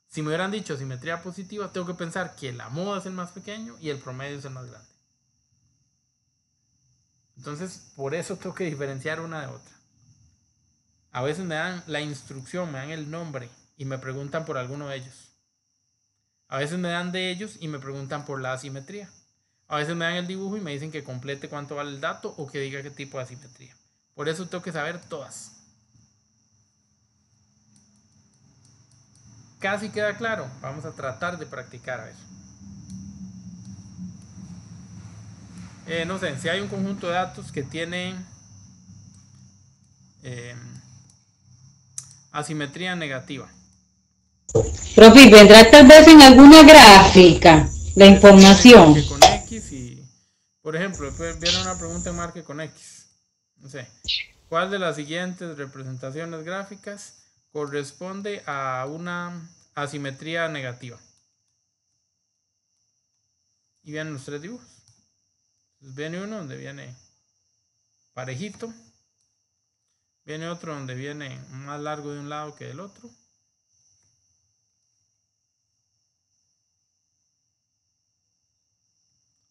Si me hubieran dicho simetría positiva, tengo que pensar que la moda es el más pequeño y el promedio es el más grande. Entonces, por eso tengo que diferenciar una de otra. A veces me dan la instrucción, me dan el nombre y me preguntan por alguno de ellos. A veces me dan de ellos y me preguntan por la asimetría. A veces me dan el dibujo y me dicen que complete cuánto vale el dato o que diga qué tipo de asimetría. Por eso tengo que saber todas. Casi queda claro. Vamos a tratar de practicar a ver. No sé, si hay un conjunto de datos que tiene asimetría negativa. Profe, ¿vendrá tal vez en alguna gráfica la información? Marque con X y, por ejemplo, viene una pregunta en marque con X. No sé, ¿cuál de las siguientes representaciones gráficas corresponde a una asimetría negativa? Y vienen los tres dibujos. Entonces viene uno donde viene parejito. Viene otro donde viene más largo de un lado que del otro.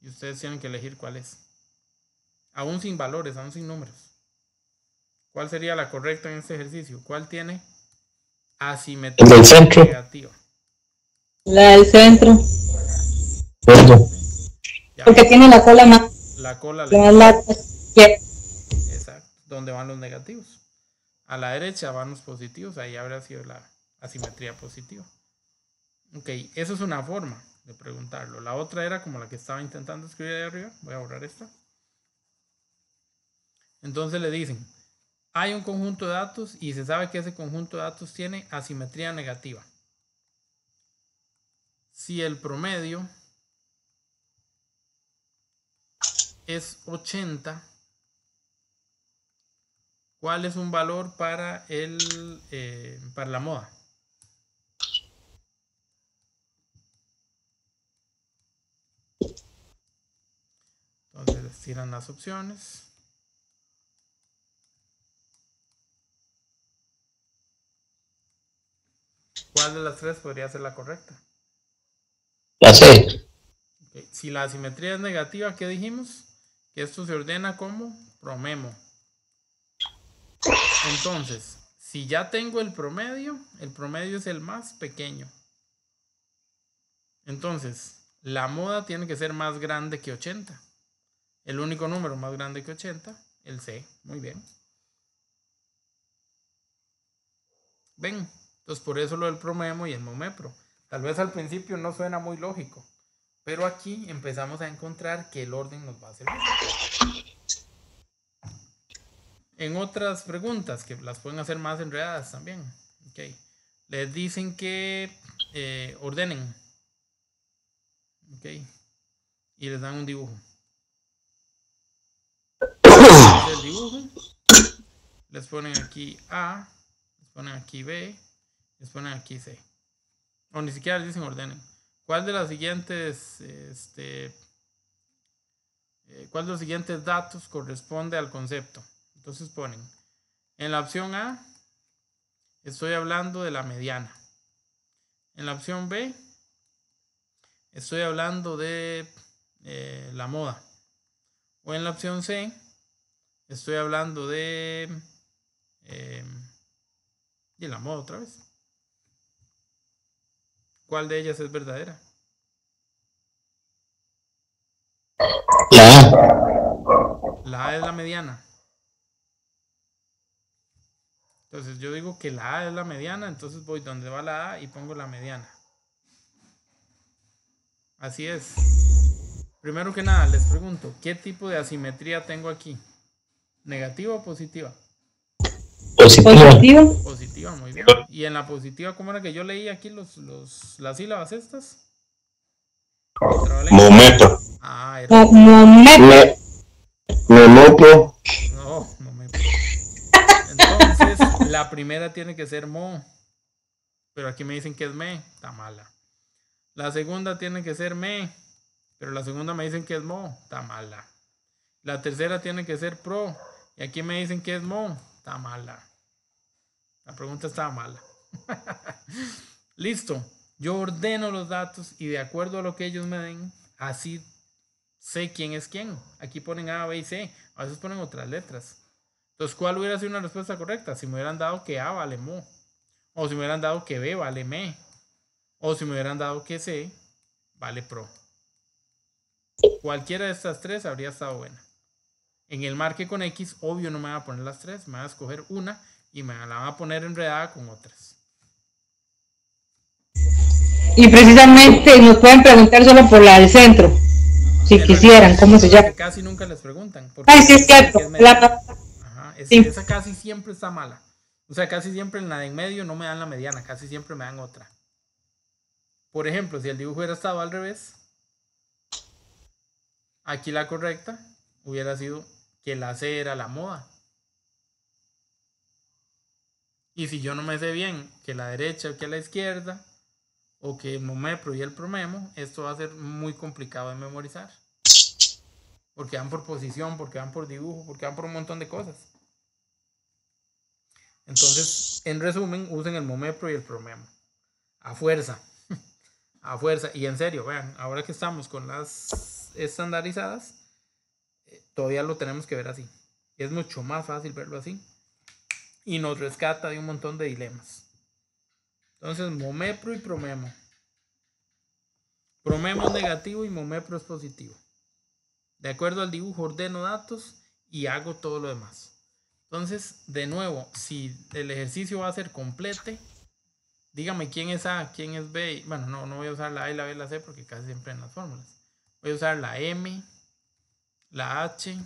Y ustedes tienen que elegir cuál es. Aún sin valores, aún sin números. ¿Cuál sería la correcta en este ejercicio? ¿Cuál tiene asimetría del centro. negativa? La del centro. Porque tiene la cola más larga. Exacto. ¿Dónde van los negativos? A la derecha van los positivos. Ahí habrá sido la asimetría positiva. Ok, eso es una forma de preguntarlo. La otra era como la que estaba intentando escribir ahí arriba. Voy a borrar esta. Entonces le dicen, hay un conjunto de datos y se sabe que ese conjunto de datos tiene asimetría negativa. Si el promedio es 80, ¿cuál es un valor para la moda? Entonces les tiran las opciones. ¿Cuál de las tres podría ser la correcta? La C. Okay. Si la asimetría es negativa, ¿qué dijimos? Que esto se ordena como promemo. Entonces, si ya tengo el promedio es el más pequeño. Entonces, la moda tiene que ser más grande que 80. El único número más grande que 80, el C. Muy bien. ¿Ven? Entonces por eso lo del promemo y el momepro. Tal vez al principio no suena muy lógico, pero aquí empezamos a encontrar que el orden nos va a servir. En otras preguntas, que las pueden hacer más enredadas también, okay, les dicen que ordenen, okay, y les dan un dibujo. El dibujo, les ponen aquí A, les ponen aquí B, les ponen aquí C. O ni siquiera les dicen ordenen. ¿Cuál de los siguientes datos corresponde al concepto? Entonces ponen, en la opción A, estoy hablando de la mediana. En la opción B, estoy hablando de la moda. O en la opción C, estoy hablando de la moda otra vez. ¿Cuál de ellas es verdadera? La A es la mediana. Entonces yo digo que la A es la mediana, entonces voy donde va la A y pongo la mediana. Así es. Primero que nada, les pregunto, ¿qué tipo de asimetría tengo aquí? ¿Negativa o positiva? Positiva. Positiva, muy bien. ¿Y en la positiva cómo era que yo leí aquí las sílabas estas? Momepro. Ah, era... Momepro. Momepro. No, momepro. Entonces, la primera tiene que ser mo. Pero aquí me dicen que es me. Está mala. La segunda tiene que ser me. Pero la segunda me dicen que es mo. Está mala. La tercera tiene que ser pro. Y aquí me dicen que es mo. Está mala. La pregunta estaba mala. Listo. Yo ordeno los datos y de acuerdo a lo que ellos me den, así sé quién es quién. Aquí ponen A, B y C. A veces ponen otras letras. Entonces, ¿cuál hubiera sido una respuesta correcta? Si me hubieran dado que A vale mo. O si me hubieran dado que B vale me. O si me hubieran dado que C vale pro. Cualquiera de estas tres habría estado buena. En el marque con X, obvio no me van a poner las tres. Me van a escoger una y me la van a poner enredada con otras. Y precisamente nos pueden preguntar solo por la del centro, si quisieran, ¿cómo se llama? Casi nunca les preguntan. Ay, sí, es cierto. Sí. Esa casi siempre está mala. O sea, casi siempre en la de en medio no me dan la mediana, casi siempre me dan otra. Por ejemplo, si el dibujo hubiera estado al revés, aquí la correcta hubiera sido que la C era la moda. Y si yo no me sé bien que la derecha o que la izquierda, o que el momepro y el promemo, esto va a ser muy complicado de memorizar. Porque van por posición, porque van por dibujo, porque van por un montón de cosas. Entonces, en resumen, usen el momepro y el promemo. A fuerza. A fuerza. Y en serio, vean, ahora que estamos con las estandarizadas, todavía lo tenemos que ver así. Es mucho más fácil verlo así. Y nos rescata de un montón de dilemas. Entonces, momepro y promemo. Promemo es negativo y momepro es positivo. De acuerdo al dibujo, ordeno datos y hago todo lo demás. Entonces, de nuevo, si el ejercicio va a ser complete, dígame quién es A, quién es B. Bueno, no voy a usar la A y la B y la C porque casi siempre en las fórmulas. Voy a usar la M, la H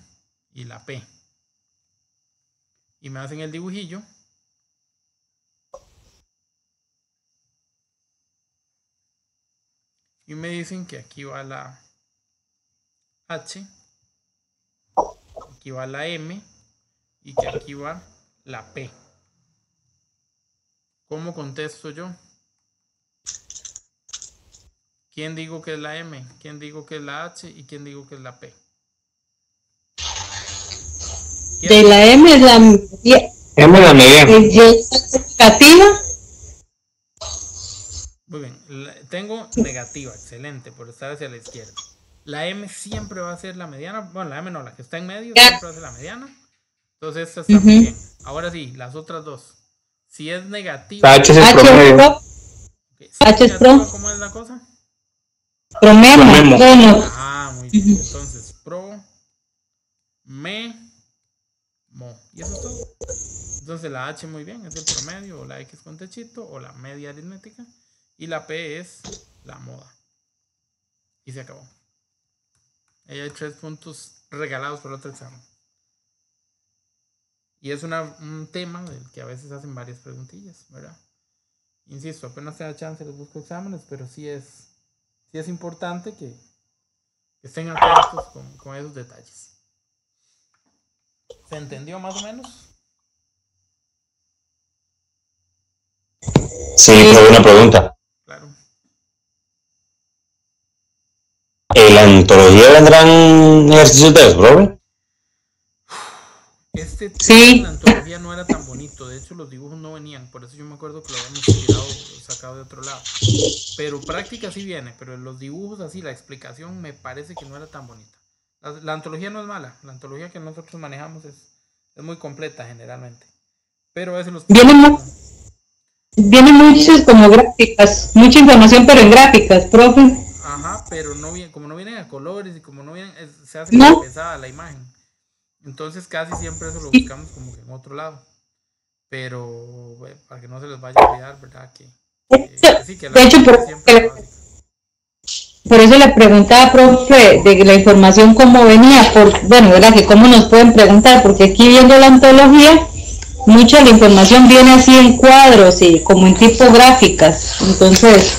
y la P. Y me hacen el dibujillo. Y me dicen que aquí va la H, aquí va la M y que aquí va la P. ¿Cómo contesto yo? ¿Quién digo que es la M? ¿Quién digo que es la H? ¿Y quién digo que es la P? De la M es la la mediana. negativa. Muy bien, tengo negativa, excelente, por estar hacia la izquierda. La M siempre va a ser la mediana. Bueno, la M no, la que está en medio siempre va a ser la mediana. Entonces esta está muy bien. Ahora sí, las otras dos. Si es negativa. La H es el promedio. Okay. Si H es pro. ¿Cómo es la cosa? Promemo. Ah, muy bien. Entonces, pro, me, mo. Y eso es todo. Entonces la H muy bien, es el promedio, o la X con techito, o la media aritmética. Y la P es la moda. Y se acabó. Ahí hay 3 puntos regalados por otro examen. Y es un tema del que a veces hacen varias preguntillas, ¿verdad? Insisto, apenas te da chance les busco exámenes, pero sí es importante que estén atentos con esos detalles. ¿Se entendió más o menos? Sí, pero una pregunta. Claro. ¿En la antología vendrán ejercicios de eso, profe? Este tema Sí. en la antología no era tan bonito, de hecho los dibujos no venían, por eso yo me acuerdo que lo habíamos sacado de otro lado. Pero práctica sí viene, pero en los dibujos así, la explicación me parece que no era tan bonita. La antología no es mala, la antología que nosotros manejamos es muy completa generalmente. Pero a veces los... Vienen muchas como gráficas, mucha información pero en gráficas, profe. Ajá, pero no viene, como no vienen a colores y como no vienen, se hace muy pesada la imagen. Entonces casi siempre eso lo buscamos como que en otro lado. Pero bueno, para que no se les vaya a olvidar, ¿verdad? Sí, que de hecho, por eso le preguntaba, profe, de la información cómo venía, bueno, ¿verdad? Que cómo nos pueden preguntar, porque aquí viendo la antología, mucha de la información viene así en cuadros y como en tipográficas, entonces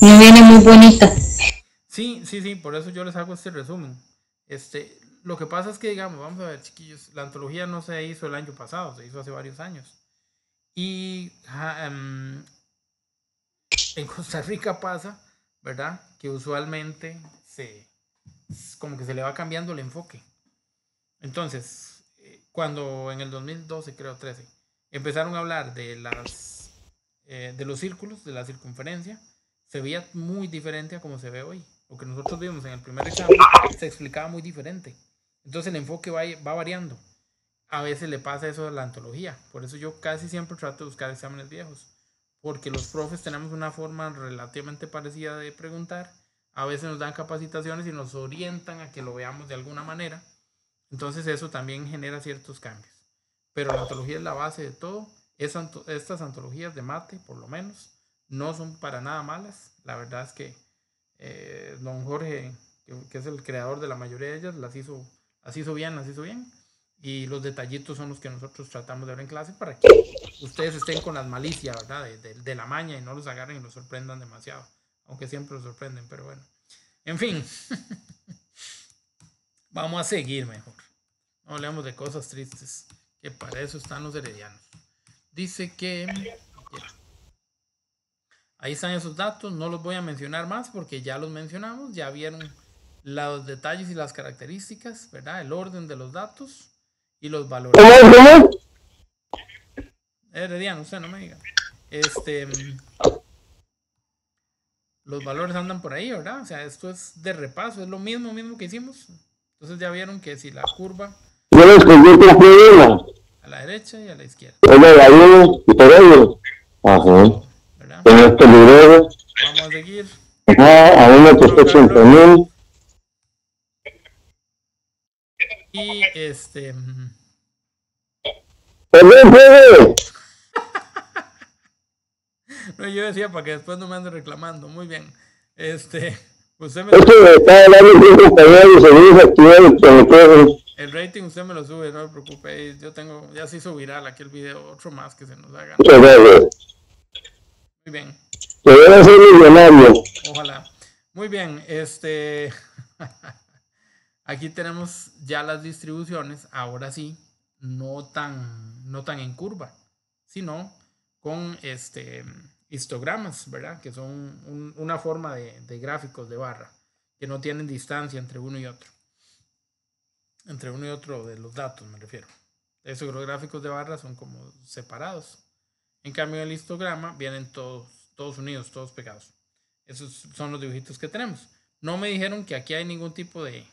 no viene muy bonita. Sí, por eso yo les hago este resumen. Lo que pasa es que, digamos, vamos a ver, chiquillos, la antología no se hizo el año pasado, se hizo hace varios años. Y en Costa Rica pasa, ¿verdad? Que usualmente como que se le va cambiando el enfoque. Entonces, cuando en el 2012, creo 13, empezaron a hablar de los círculos, de la circunferencia, se veía muy diferente a como se ve hoy. Lo que nosotros vimos en el primer examen se explicaba muy diferente. Entonces el enfoque va variando. A veces le pasa eso a la antología. Por eso yo casi siempre trato de buscar exámenes viejos. Porque los profes tenemos una forma relativamente parecida de preguntar. A veces nos dan capacitaciones y nos orientan a que lo veamos de alguna manera. Entonces eso también genera ciertos cambios. Pero la antología es la base de todo. Estas antologías de mate, por lo menos, no son para nada malas. La verdad es que don Jorge, que es el creador de la mayoría de ellas, las hizo bien. Y los detallitos son los que nosotros tratamos de ver en clase para que ustedes estén con las malicias, ¿verdad? De la maña y no los agarren y los sorprendan demasiado. Aunque siempre los sorprenden, pero bueno. En fin. Vamos a seguir mejor. No hablemos de cosas tristes, que para eso están los heredianos. Dice que... Ahí están esos datos, no los voy a mencionar más porque ya los mencionamos, ya vieron los detalles y las características, ¿verdad? El orden de los datos y los valores. Herediano, usted no me diga. Los valores andan por ahí, ¿verdad? O sea, esto es de repaso, es lo mismo que hicimos. Entonces ya vieron que si la curva a la derecha y a la izquierda. Ajá. Vamos a seguir. A una perspectiva también. Y no, yo decía para que después no me ande reclamando. Muy bien. Usted me el rating usted me lo sube, no se preocupe. Yo tengo, ya se hizo viral aquí el video, otro más que se nos haga. Muy bien. Ojalá. Muy bien, aquí tenemos ya las distribuciones, ahora sí, no tan en curva, sino con histogramas, ¿verdad? Que son una forma de gráficos de barra, que no tienen distancia entre uno y otro. Entre uno y otro de los datos, me refiero. Esos gráficos de barra son como separados. En cambio, el histograma vienen todos unidos, todos pegados. Esos son los dibujitos que tenemos. No me dijeron que aquí hay ningún tipo de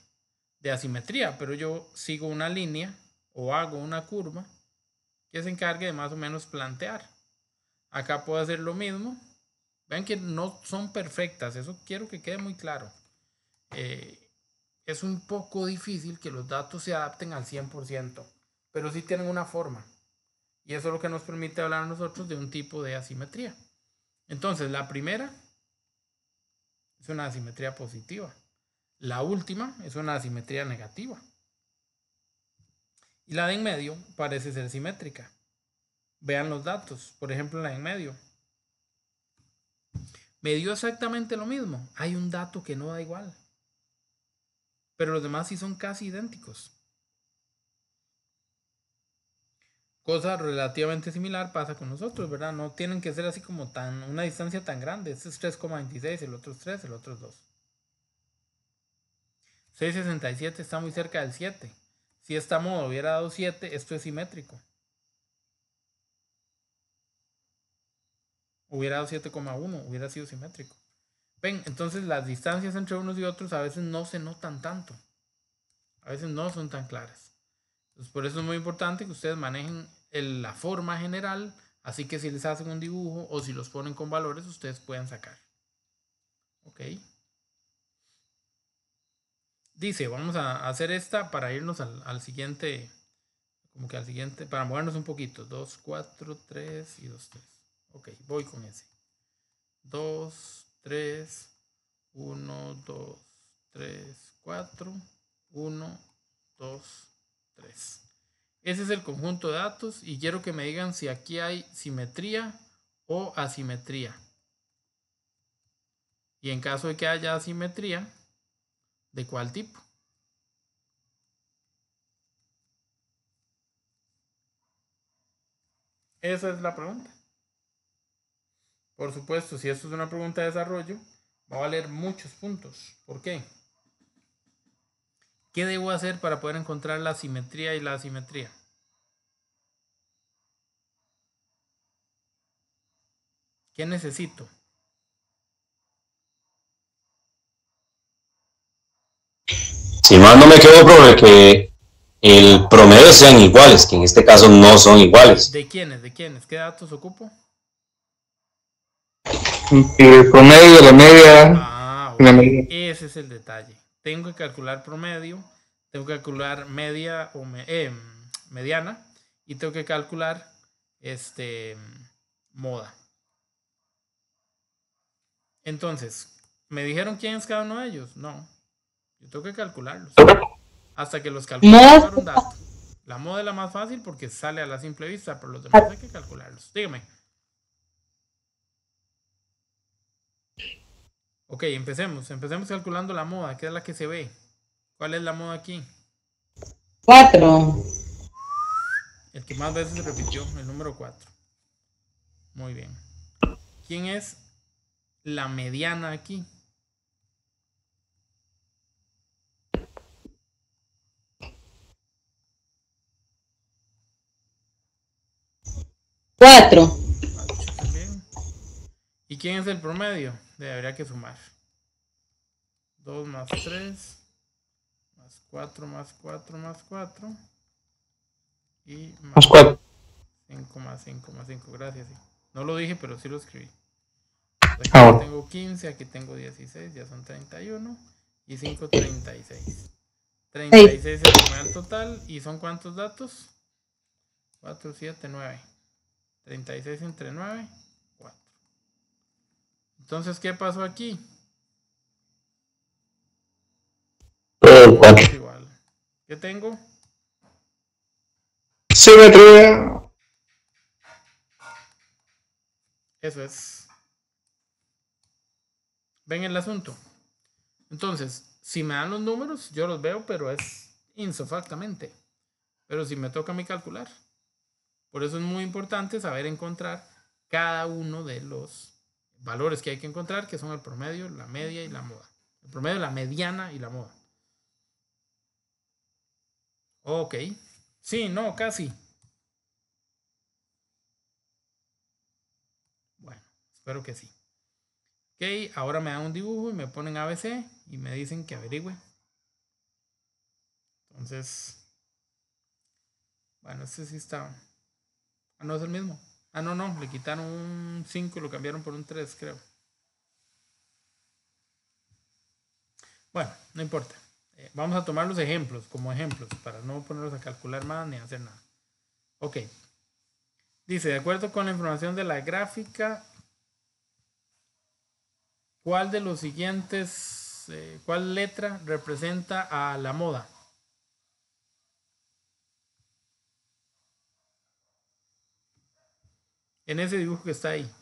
asimetría, pero yo sigo una línea o hago una curva que se encargue de más o menos plantear. Acá puedo hacer lo mismo. Vean que no son perfectas, eso quiero que quede muy claro. Es un poco difícil que los datos se adapten al 100%, pero sí tienen una forma. Y eso es lo que nos permite hablar a nosotros de un tipo de asimetría. Entonces, la primera es una asimetría positiva. La última es una asimetría negativa. Y la de en medio parece ser simétrica. Vean los datos. Por ejemplo, la de en medio. Me dio exactamente lo mismo. Hay un dato que no da igual. Pero los demás sí son casi idénticos. Cosa relativamente similar pasa con nosotros, ¿verdad? No tienen que ser así como una distancia tan grande. Este es 3,26, el otro es 3, el otro es 2. 6,67 está muy cerca del 7. Si esta moda hubiera dado 7, esto es simétrico. Hubiera dado 7,1, hubiera sido simétrico. Ven, entonces las distancias entre unos y otros a veces no se notan tanto. A veces no son tan claras. Entonces, por eso es muy importante que ustedes manejen la forma general. Así que si les hacen un dibujo o si los ponen con valores, ustedes pueden sacar. Ok. Dice, vamos a hacer esta para irnos al siguiente. Como que al siguiente, para movernos un poquito. 2, 4, 3 y 2, 3. Ok, voy con ese. 2, 3, 1, 2, 3, 4, 1, 2, 3. Ese es el conjunto de datos y quiero que me digan si aquí hay simetría o asimetría. Y en caso de que haya asimetría, ¿de cuál tipo? Esa es la pregunta. Por supuesto, si esto es una pregunta de desarrollo, va a valer muchos puntos. ¿Por qué? ¿Qué debo hacer para poder encontrar la simetría y la asimetría? ¿Qué necesito? Si mal no me quedo, profe, que el promedio sean iguales, que en este caso no son iguales. ¿De quiénes? ¿De quiénes? ¿Qué datos ocupo? El promedio, la media. Ah, okay. La media. Ese es el detalle. Tengo que calcular promedio, tengo que calcular media o mediana y tengo que calcular moda. Entonces, ¿me dijeron quién es cada uno de ellos? No. Yo tengo que calcularlos. Hasta que los calcule para un dato. La moda es la más fácil porque sale a la simple vista, pero los demás hay que calcularlos. Dígame. Ok, empecemos. Empecemos calculando la moda, que es la que se ve. ¿Cuál es la moda aquí? 4. El que más veces se repitió, el número 4. Muy bien. ¿Quién es la mediana aquí? Cuatro. También. ¿Y quién es el promedio? Habría que sumar. 2 más 3 más 4 más 4 más 4 y más 4. 5 más 5 más 5. Gracias. Sí. No lo dije, pero sí lo escribí. Aquí tengo 15, aquí tengo 16, ya son 31 y 5, 36. 36 es el numeral total. ¿Y son cuántos datos? 4, 7, 9. 36 entre 9, 4. Entonces, ¿qué pasó aquí? 4. Igual. ¿Qué tengo? Simetría. Eso es. ¿Ven el asunto? Entonces, si me dan los números, yo los veo, pero es insofactamente. Pero si me toca a mí calcular. Por eso es muy importante saber encontrar cada uno de los valores que hay que encontrar, que son el promedio, la media y la moda. El promedio, la mediana y la moda. Ok. Sí, no, casi. Bueno, espero que sí. Ok, ahora me dan un dibujo y me ponen ABC y me dicen que averigüe. Entonces, bueno, este sí está. Ah, no es el mismo. Ah, no, le quitaron un 5 y lo cambiaron por un 3, creo. Bueno, no importa. Vamos a tomar los ejemplos como ejemplos para no ponerlos a calcular más ni a hacer nada. Ok. Dice, de acuerdo con la información de la gráfica, ¿cuál de los siguientes, cuál letra representa a la moda? En ese dibujo que está ahí.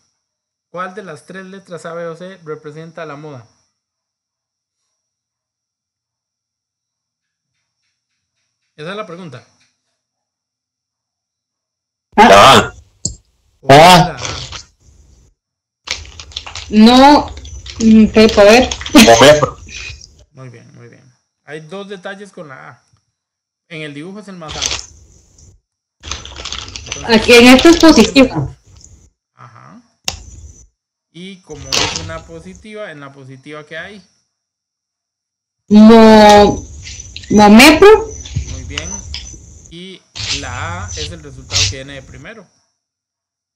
¿Cuál de las 3 letras A, B o C representa a la moda? Esa es la pregunta. Ah. Ah. No, ¿qué poder? Muy bien, muy bien. Hay 2 detalles con la A. En el dibujo es el más alto. Entonces, Aquí en esto es positiva. Ajá. Y como es una positiva, en la positiva que hay. Momepro. Muy bien. Y la A es el resultado que viene de primero.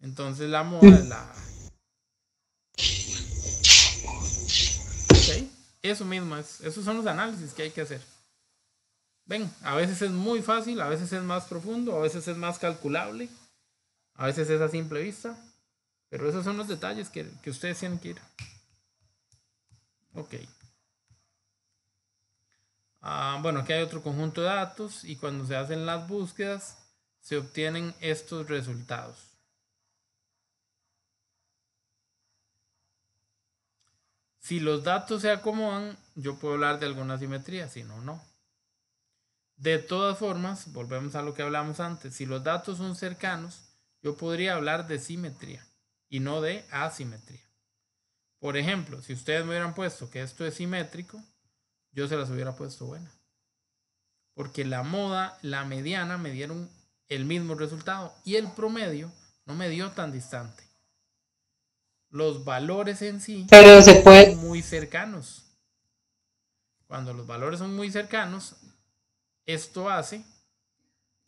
Entonces la moda es la A. Ok. Eso mismo es. Esos son los análisis que hay que hacer. Ven, a veces es muy fácil, a veces es más profundo, a veces es más calculable, a veces es a simple vista. Pero esos son los detalles que ustedes tienen que ir. Ok. Bueno, aquí hay otro conjunto de datos y cuando se hacen las búsquedas se obtienen estos resultados. Si los datos se acomodan, yo puedo hablar de alguna simetría, si no, no. De todas formas, volvemos a lo que hablamos antes. Si los datos son cercanos, yo podría hablar de simetría y no de asimetría. Por ejemplo, si ustedes me hubieran puesto que esto es simétrico, yo se las hubiera puesto buena. Porque la moda, la mediana me dieron el mismo resultado y el promedio no me dio tan distante. Los valores en sí son muy cercanos. Cuando los valores son muy cercanos, esto hace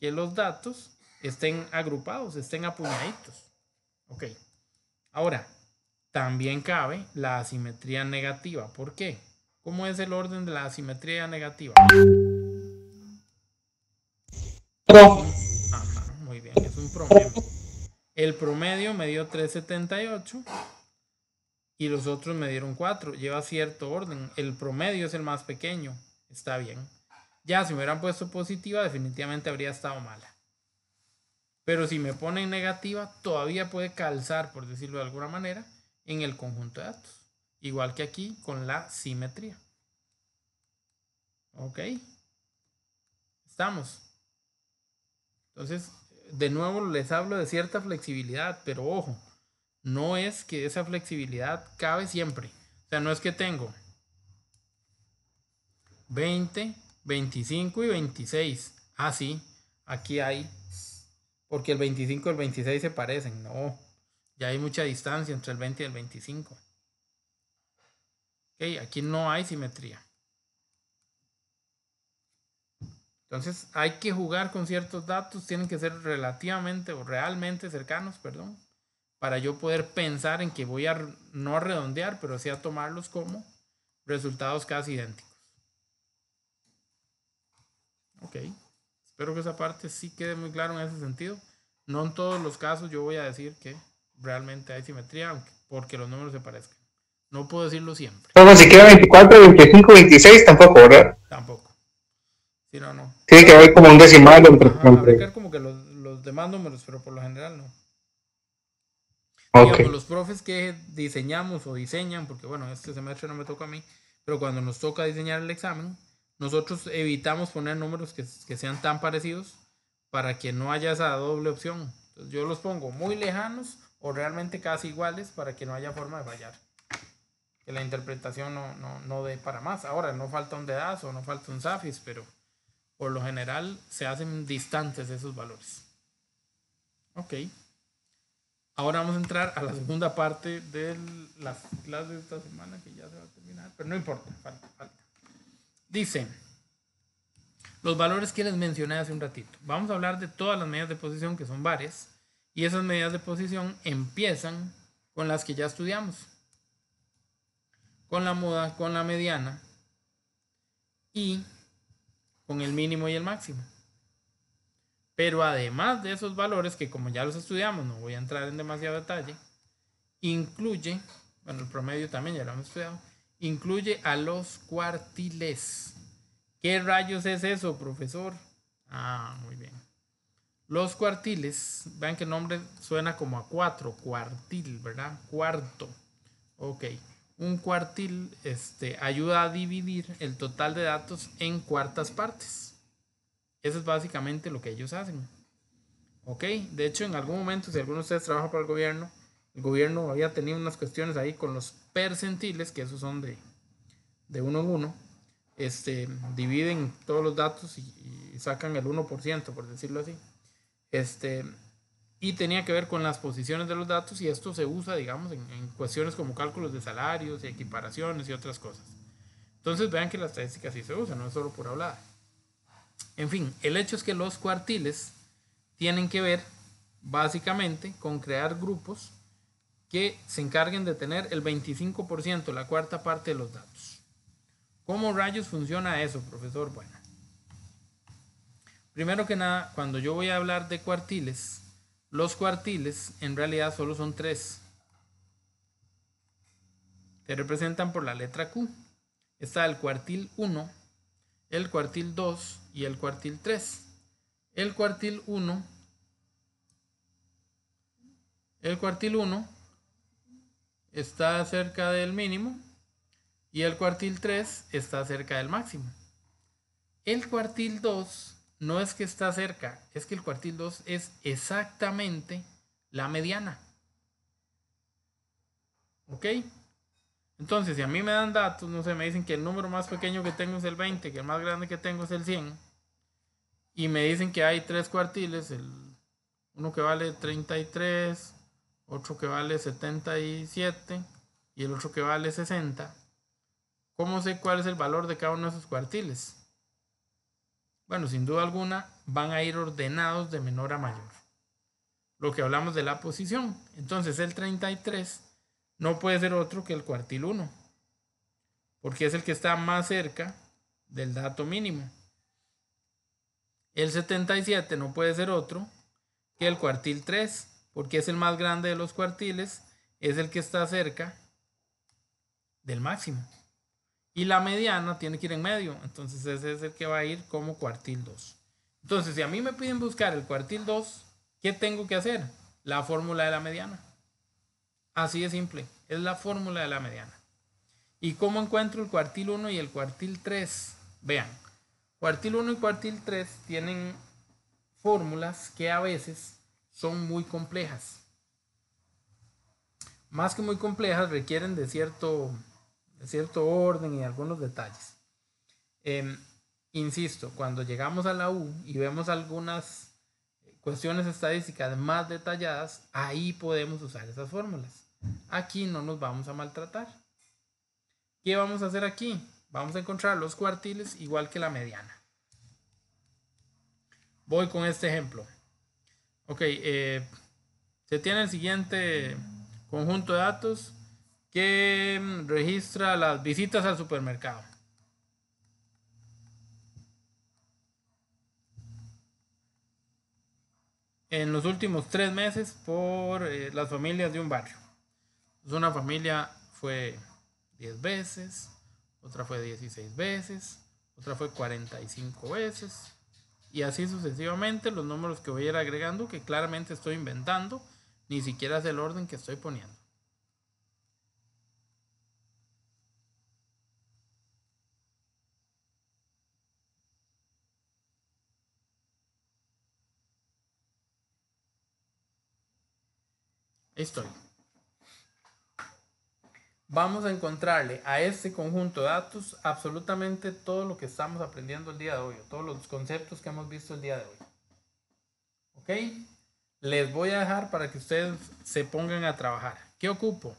que los datos estén agrupados, estén apuñaditos. Ok. Ahora, también cabe la asimetría negativa. ¿Por qué? ¿Cómo es el orden de la asimetría negativa? Ajá, muy bien, es un promedio. El promedio me dio 378 y los otros me dieron 4. Lleva cierto orden. El promedio es el más pequeño. Está bien. Ya, si me hubieran puesto positiva, definitivamente habría estado mala. Pero si me ponen negativa, todavía puede calzar, por decirlo de alguna manera, en el conjunto de datos. Igual que aquí con la simetría. Ok. Estamos. Entonces, de nuevo les hablo de cierta flexibilidad, pero ojo, no es que esa flexibilidad cabe siempre. O sea, no es que tengo 20, 25 y 26. Ah, sí, aquí hay, porque el 25 y el 26 se parecen. No, ya hay mucha distancia entre el 20 y el 25. Ok, aquí no hay simetría. Entonces hay que jugar con ciertos datos, tienen que ser relativamente o realmente cercanos, perdón, para yo poder pensar en que voy a no a redondear, pero sí a tomarlos como resultados casi idénticos. Ok, espero que esa parte sí quede muy claro en ese sentido. No en todos los casos yo voy a decir que realmente hay simetría, porque los números se parezcan. No puedo decirlo siempre. Bueno, si queda 24, 25, 26, tampoco, ¿verdad? Tampoco. Si no, no. Tiene que haber como un decimal entre. Fabricar como que los demás números, pero por lo general no. Okay. Digamos, los profes que diseñamos o diseñan, porque bueno, este semestre no me toca a mí, pero cuando nos toca diseñar el examen, nosotros evitamos poner números que sean tan parecidos para que no haya esa doble opción. Entonces, yo los pongo muy lejanos o realmente casi iguales para que no haya forma de fallar. Que la interpretación no dé para más. Ahora, no falta un dedazo, no falta un SAFIS, pero por lo general se hacen distantes esos valores. Ok. Ahora vamos a entrar a la segunda parte de las clases de esta semana, que ya se va a terminar, pero no importa, falta. Dice, los valores que les mencioné hace un ratito. Vamos a hablar de todas las medidas de posición, que son varias, y esas medidas de posición empiezan con las que ya estudiamos. Con la moda, con la mediana y con el mínimo y el máximo. Pero además de esos valores, que como ya los estudiamos, no voy a entrar en demasiado detalle, incluye, bueno, el promedio también ya lo hemos estudiado, incluye a los cuartiles. ¿Qué rayos es eso, profesor? Ah, muy bien. Los cuartiles, vean que el nombre suena como a 4, cuartil, ¿verdad? Cuarto. Ok. Un cuartil ayuda a dividir el total de datos en cuartas partes. Eso es básicamente lo que ellos hacen. Ok. De hecho, en algún momento, si alguno de ustedes trabaja para el gobierno había tenido unas cuestiones ahí con los percentiles, que esos son de uno en uno. Dividen todos los datos y sacan el 1%, por decirlo así. Y tenía que ver con las posiciones de los datos, y esto se usa, digamos, en cuestiones como cálculos de salarios y equiparaciones y otras cosas. Entonces vean que la estadística sí se usa, no es solo por hablar. En fin, el hecho es que los cuartiles tienen que ver básicamente con crear grupos que se encarguen de tener el 25%, la cuarta parte de los datos. ¿Cómo rayos funciona eso, profesor? Bueno, primero que nada, cuando yo voy a hablar de cuartiles, los cuartiles en realidad solo son 3. Se representan por la letra Q. Está el cuartil 1, el cuartil 2 y el cuartil 3. El cuartil 1 está cerca del mínimo y el cuartil 3 está cerca del máximo. El cuartil 2 no es que está cerca, es que el cuartil 2 es exactamente la mediana. ¿Ok? Entonces, si a mí me dan datos, no sé, me dicen que el número más pequeño que tengo es el 20, que el más grande que tengo es el 100, y me dicen que hay 3 cuartiles, uno que vale 33, otro que vale 77 y el otro que vale 60, ¿cómo sé cuál es el valor de cada uno de esos cuartiles? Bueno, sin duda alguna van a ir ordenados de menor a mayor. Lo que hablamos de la posición. Entonces el 33 no puede ser otro que el cuartil 1, porque es el que está más cerca del dato mínimo. El 77 no puede ser otro que el cuartil 3, porque es el más grande de los cuartiles, es el que está cerca del máximo. Y la mediana tiene que ir en medio, entonces ese es el que va a ir como cuartil 2. Entonces, si a mí me piden buscar el cuartil 2, ¿qué tengo que hacer? La fórmula de la mediana. Así de simple, es la fórmula de la mediana. ¿Y cómo encuentro el cuartil 1 y el cuartil 3? Vean, cuartil 1 y cuartil 3 tienen fórmulas que a veces son muy complejas. Más que muy complejas, requieren de cierto orden y algunos detalles. Insisto, cuando llegamos a la U y vemos algunas cuestiones estadísticas más detalladas, ahí podemos usar esas fórmulas. Aquí no nos vamos a maltratar. ¿Qué vamos a hacer aquí? Vamos a encontrar los cuartiles igual que la mediana. Voy con este ejemplo. Ok, se tiene el siguiente conjunto de datos que registra las visitas al supermercado. En los últimos 3 meses por las familias de un barrio. Entonces, una familia fue 10 veces, otra fue 16 veces, otra fue 45 veces, y así sucesivamente los números que voy a ir agregando, que claramente estoy inventando, ni siquiera es el orden que estoy poniendo. Estoy. Vamos a encontrarle a este conjunto de datos absolutamente todo lo que estamos aprendiendo el día de hoy, todos los conceptos que hemos visto el día de hoy. ¿Ok? Les voy a dejar para que ustedes se pongan a trabajar. ¿Qué ocupo?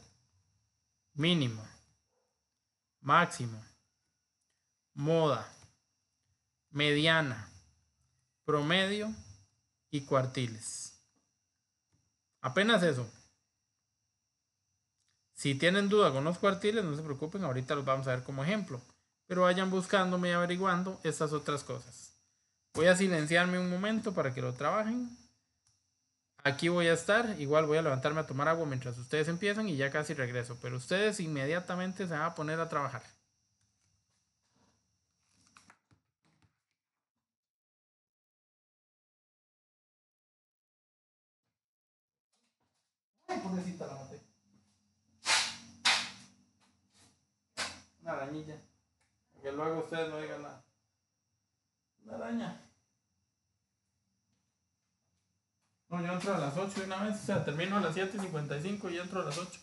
Mínimo, máximo, moda, mediana, promedio y cuartiles. Apenas eso. Si tienen duda con los cuartiles, no se preocupen, ahorita los vamos a ver como ejemplo. Pero vayan buscándome y averiguando estas otras cosas. Voy a silenciarme un momento para que lo trabajen. Aquí voy a estar, igual voy a levantarme a tomar agua mientras ustedes empiezan y ya casi regreso. Pero ustedes inmediatamente se van a poner a trabajar. Ay, pobrecita la maté. Una arañilla. Que luego ustedes no digan nada. Una araña. No, yo entro a las 8 de una vez. O sea, termino a las 7:55 y entro a las 8.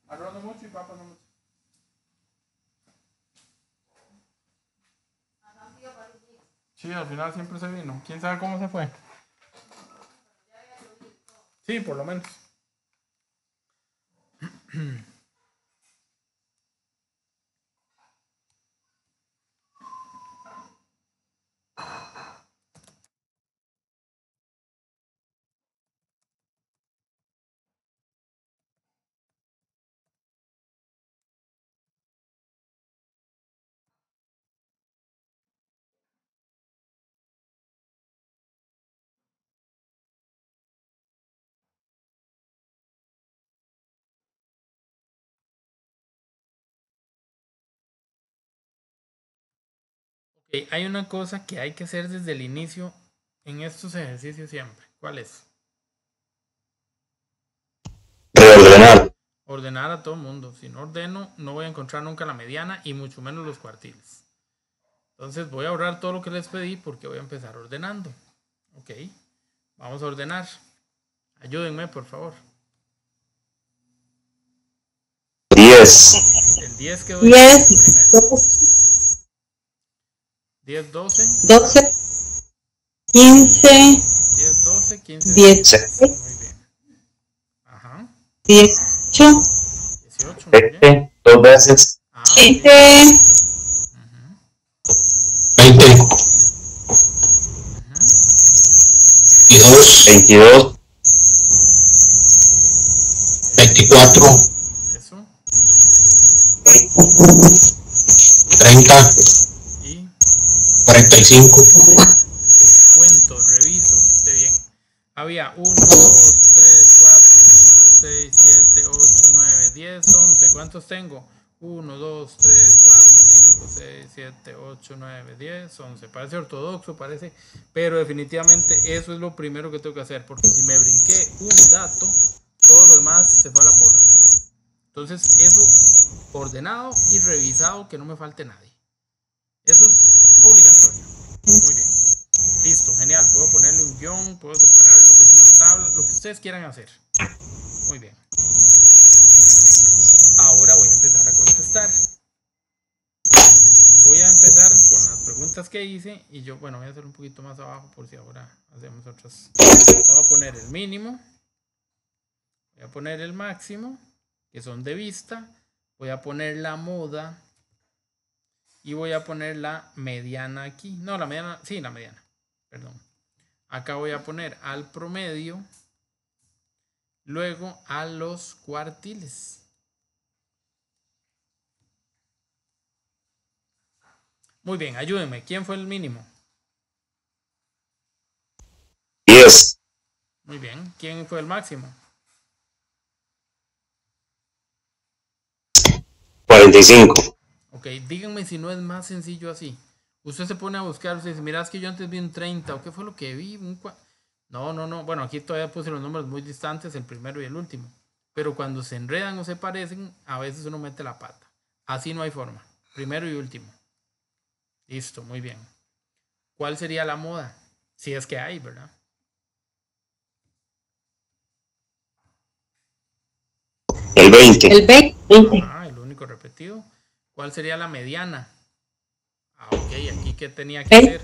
Arroz no mucho y papas no mucho. Sí, al final siempre se vino. ¿Quién sabe cómo se fue? Sí, por lo menos. Okay, hay una cosa que hay que hacer desde el inicio en estos ejercicios siempre. ¿Cuál es? Reordenar. Ordenar a todo el mundo. Si no ordeno, no voy a encontrar nunca la mediana y mucho menos los cuartiles. Entonces voy a ahorrar todo lo que les pedí porque voy a empezar ordenando. Ok, vamos a ordenar. Ayúdenme, por favor. 10. El 10 quedó 10, primero. 10, 12. 12, 15, 10, 12, 15. 10, Muy bien. Ajá. 18, 18, muy bien. 20, 2 veces. Ah, 20, Ujú. 20, Ujú. 22, 22. 24, Eso. 30, Y 45, cuento, reviso, que esté bien. Había 1, 2, 3, 4, 5, 6, 7, 8, 9, 10, 11. ¿Cuántos tengo? 1, 2, 3, 4, 5, 6, 7, 8, 9, 10, 11. Parece ortodoxo, parece. Pero definitivamente eso es lo primero que tengo que hacer. Porque si me brinqué un dato, todo lo demás se fue a la porra. Entonces eso ordenado y revisado, que no me falte nadie. Eso es obligatorio. Muy bien. Listo, genial. Puedo ponerle un guión, puedo separarlo en una tabla, lo que ustedes quieran hacer. Muy bien. Ahora voy a empezar a contestar. Voy a empezar con las preguntas que hice y yo, bueno, voy a hacer un poquito más abajo por si ahora hacemos otras. Voy a poner el mínimo. Voy a poner el máximo, que son de vista. Voy a poner la moda. Y voy a poner la mediana aquí. No, la mediana, sí, la mediana. Perdón. Acá voy a poner al promedio. Luego a los cuartiles. Muy bien, ayúdenme. ¿Quién fue el mínimo? 10. Muy bien. ¿Quién fue el máximo? 45. Ok, díganme si no es más sencillo así. Usted se pone a buscar, usted dice, mira, es que yo antes vi un 30, ¿o qué fue lo que vi? No. Bueno, aquí todavía puse los números muy distantes, el primero y el último. pero cuando se enredan o se parecen, a veces uno mete la pata. Así no hay forma. Primero y último. Listo, muy bien. ¿Cuál sería la moda? Si es que hay, ¿verdad? El 20. El 20. Ah, el único repetido. ¿Cuál sería la mediana? Ah, ok, aquí ¿qué tenía que hacer?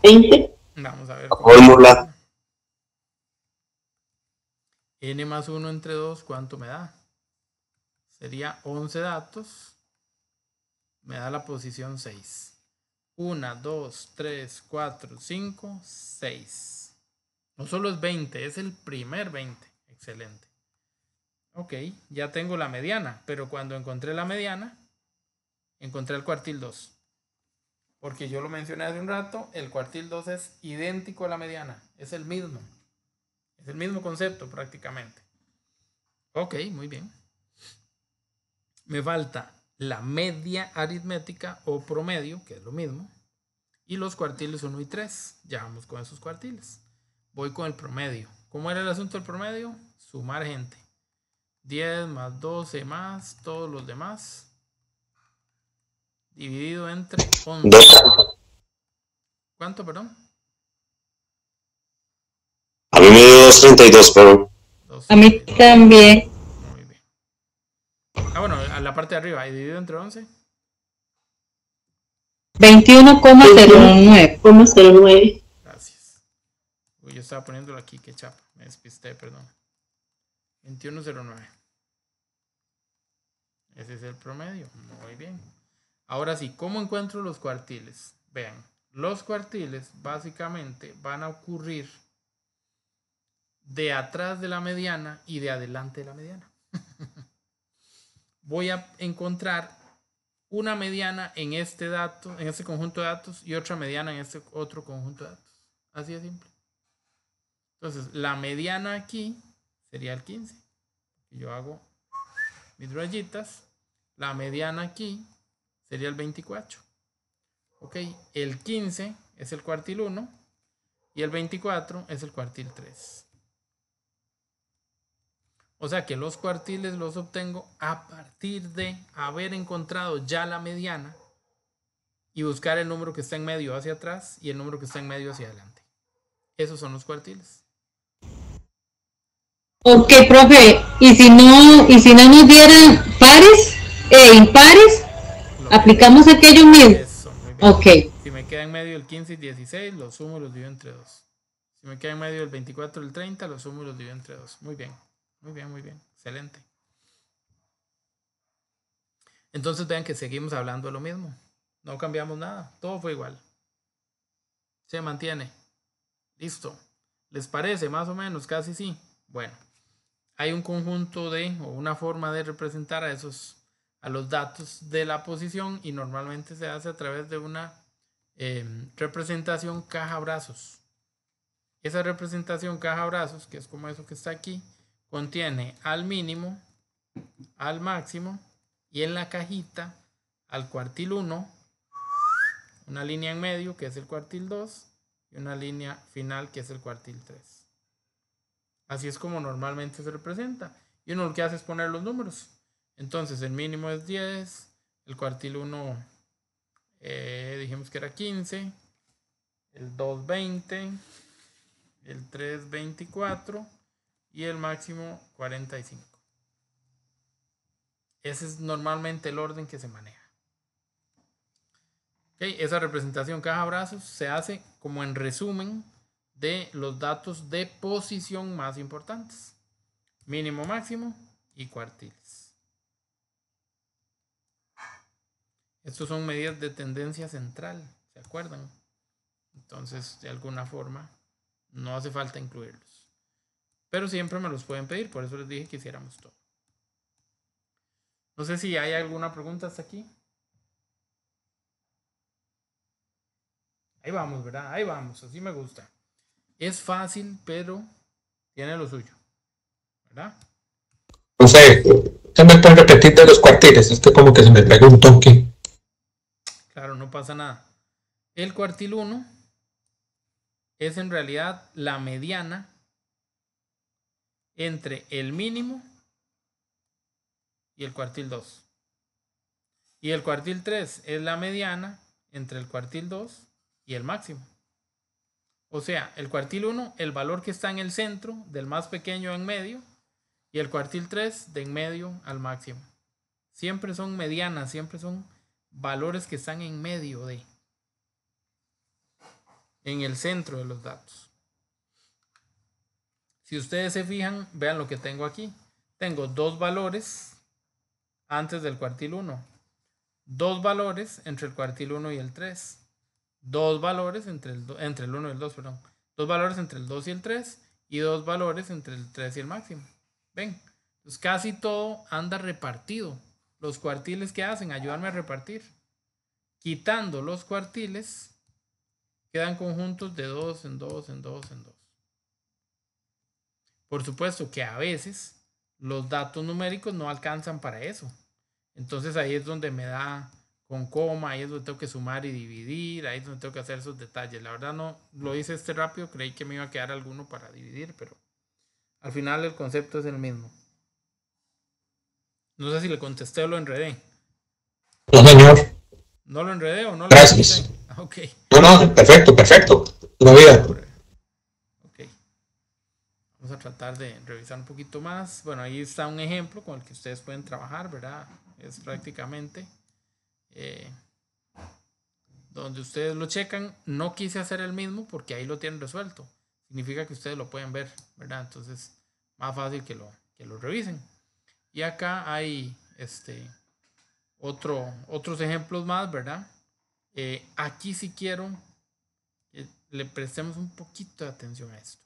20. Vamos a ver. Fórmula. N más 1 entre 2, ¿cuánto me da? Sería 11 datos. Me da la posición 6. 1, 2, 3, 4, 5, 6. No solo es 20, es el primer 20. Excelente. Ok, ya tengo la mediana, pero cuando encontré la mediana, encontré el cuartil 2. Porque yo lo mencioné hace un rato, el cuartil 2 es idéntico a la mediana. Es el mismo. Es el mismo concepto prácticamente. Ok, muy bien. Me falta la media aritmética o promedio, que es lo mismo. Y los cuartiles 1 y 3. Ya vamos con esos cuartiles. Voy con el promedio. ¿Cómo era el asunto del promedio? Sumar gente. 10 más 12 más todos los demás. Dividido entre 11. ¿Cuánto, perdón? A mí me dio 232, pero... A mí también. Muy bien. Ah, bueno, a la parte de arriba. ¿Dividido entre 11? 21,09. Gracias. Uy, yo estaba poniéndolo aquí, qué chapa. Me despisté, perdón. 21,09. Ese es el promedio. Muy bien. Ahora sí, ¿cómo encuentro los cuartiles? Vean, los cuartiles básicamente van a ocurrir de atrás de la mediana y de adelante de la mediana. Voy a encontrar una mediana en este dato, en este conjunto de datos, y otra mediana en este otro conjunto de datos. Así de simple. Entonces, la mediana aquí sería el 15. Yo hago mis rayitas. La mediana aquí sería el 24. Ok, el 15 es el cuartil 1 y el 24 es el cuartil 3. O sea que los cuartiles los obtengo a partir de haber encontrado ya la mediana y buscar el número que está en medio hacia atrás y el número que está en medio hacia adelante. Esos son los cuartiles. Ok, profe, y si no nos dieran pares e impares, aplicamos aquello mismo. Eso, muy bien. Ok. Si me queda en medio el 15 y 16, los sumo y los divido entre 2. Si me queda en medio el 24 y el 30, los sumo y los divido entre 2. Muy bien. Muy bien, muy bien. Excelente. Entonces vean que seguimos hablando de lo mismo. No cambiamos nada. Todo fue igual. Se mantiene. Listo. ¿Les parece? Más o menos, casi sí. Bueno. Hay un conjunto o una forma de representar a los datos de la posición y normalmente se hace a través de una representación caja-brazos. Esa representación caja-brazos, que es como eso que está aquí, contiene al mínimo, al máximo y en la cajita al cuartil 1, una línea en medio que es el cuartil 2 y una línea final que es el cuartil 3. Así es como normalmente se representa. Y uno lo que hace es poner los números. Entonces el mínimo es 10, el cuartil 1 dijimos que era 15, el 2 20, el 3 24 y el máximo 45. Ese es normalmente el orden que se maneja. Okay, esa representación caja-brazos se hace como en resumen de los datos de posición más importantes. Mínimo, máximo y cuartiles. Estos son medidas de tendencia central, ¿se acuerdan? Entonces, de alguna forma, no hace falta incluirlos. Pero siempre me los pueden pedir, por eso les dije que hiciéramos todo. No sé si hay alguna pregunta hasta aquí. Ahí vamos, ¿verdad? Ahí vamos, así me gusta. Es fácil, pero tiene lo suyo, ¿verdad? No sé, ¿usted me puede repetir de los cuartiles? Es que como que se me preguntó aquí. Claro, no pasa nada. El cuartil 1 es en realidad la mediana entre el mínimo y el cuartil 2. Y el cuartil 3 es la mediana entre el cuartil 2 y el máximo. O sea, el cuartil 1, el valor que está en el centro, del más pequeño en medio, y el cuartil 3 de en medio al máximo. Siempre son medianas, siempre son valores que están en medio de, en el centro de los datos. Si ustedes se fijan, vean lo que tengo aquí. Tengo dos valores antes del cuartil 1. Dos valores entre el cuartil 1 y el 3. Dos valores entre el 1 y el 2, perdón. Dos valores entre el 2 y el 3. Y dos valores entre el 3 y el máximo. ¿Ven? Pues casi todo anda repartido. Los cuartiles que hacen, ayudarme a repartir. Quitando los cuartiles, quedan conjuntos de 2 en 2 en 2 en 2. Por supuesto que a veces los datos numéricos no alcanzan para eso. Entonces ahí es donde me da con coma, ahí es donde tengo que sumar y dividir, ahí es donde tengo que hacer esos detalles. La verdad no lo hice rápido, creí que me iba a quedar alguno para dividir, pero al final el concepto es el mismo. No sé si le contesté o lo enredé. No, señor. ¿No lo enredé o no lo Gracias. contesté? Ok. No, perfecto. Una vida. Ok. Vamos a tratar de revisar un poquito más. Bueno, ahí está un ejemplo con el que ustedes pueden trabajar, ¿verdad? Es prácticamente donde ustedes lo checan. No quise hacer el mismo porque ahí lo tienen resuelto. Significa que ustedes lo pueden ver, ¿verdad? Entonces, más fácil que lo revisen. Y acá hay otros ejemplos más, ¿verdad? Aquí sí quiero que le prestemos un poquito de atención a esto.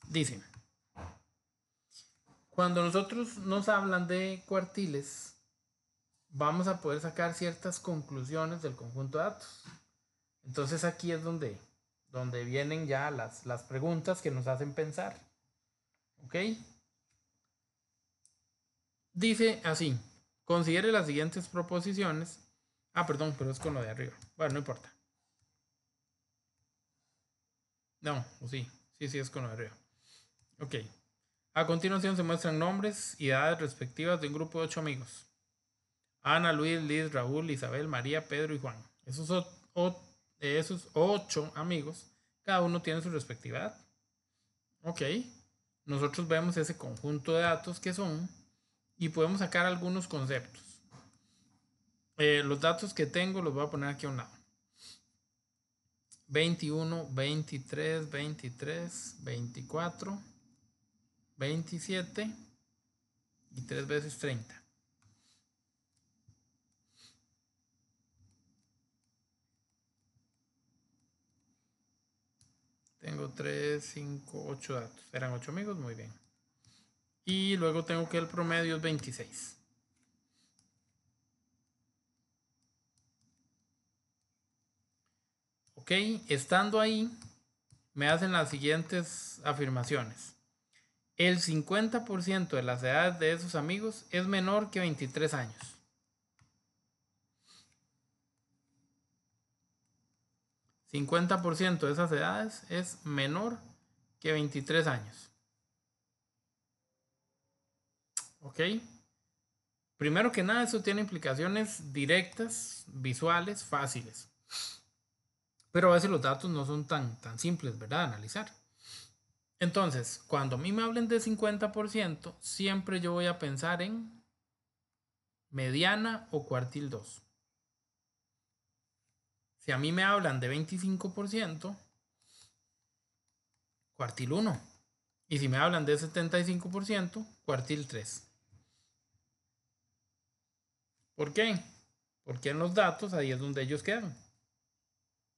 Dice, cuando nosotros nos hablan de cuartiles, vamos a poder sacar ciertas conclusiones del conjunto de datos. Entonces aquí es donde vienen ya las preguntas que nos hacen pensar. ¿Ok? Dice así, considere las siguientes proposiciones. Perdón, pero es con lo de arriba. Bueno, no importa. No, o sí, es con lo de arriba. Ok. A continuación se muestran nombres y edades respectivas de un grupo de 8 amigos. Ana, Luis, Liz, Raúl, Isabel, María, Pedro y Juan. Esos 8 amigos, cada uno tiene su respectiva edad. Ok. Nosotros vemos ese conjunto de datos que son y podemos sacar algunos conceptos. Los datos que tengo los voy a poner aquí a un lado. 21, 23, 23, 24, 27 y 3 veces 30. Tengo 3, 5, 8 datos. Eran 8 amigos, muy bien. Y luego tengo que el promedio es 26. Ok, estando ahí, me hacen las siguientes afirmaciones. El 50% de las edades de esos amigos es menor que 23 años. El 50% de esas edades es menor que 23 años. Ok. Primero que nada, eso tiene implicaciones directas, visuales, fáciles. Pero a veces los datos no son tan simples, ¿verdad? De analizar. Entonces, cuando a mí me hablen de 50%, siempre yo voy a pensar en mediana o cuartil 2. Si a mí me hablan de 25%, cuartil 1. Y si me hablan de 75%, cuartil 3. ¿Por qué? Porque en los datos ahí es donde ellos quedan.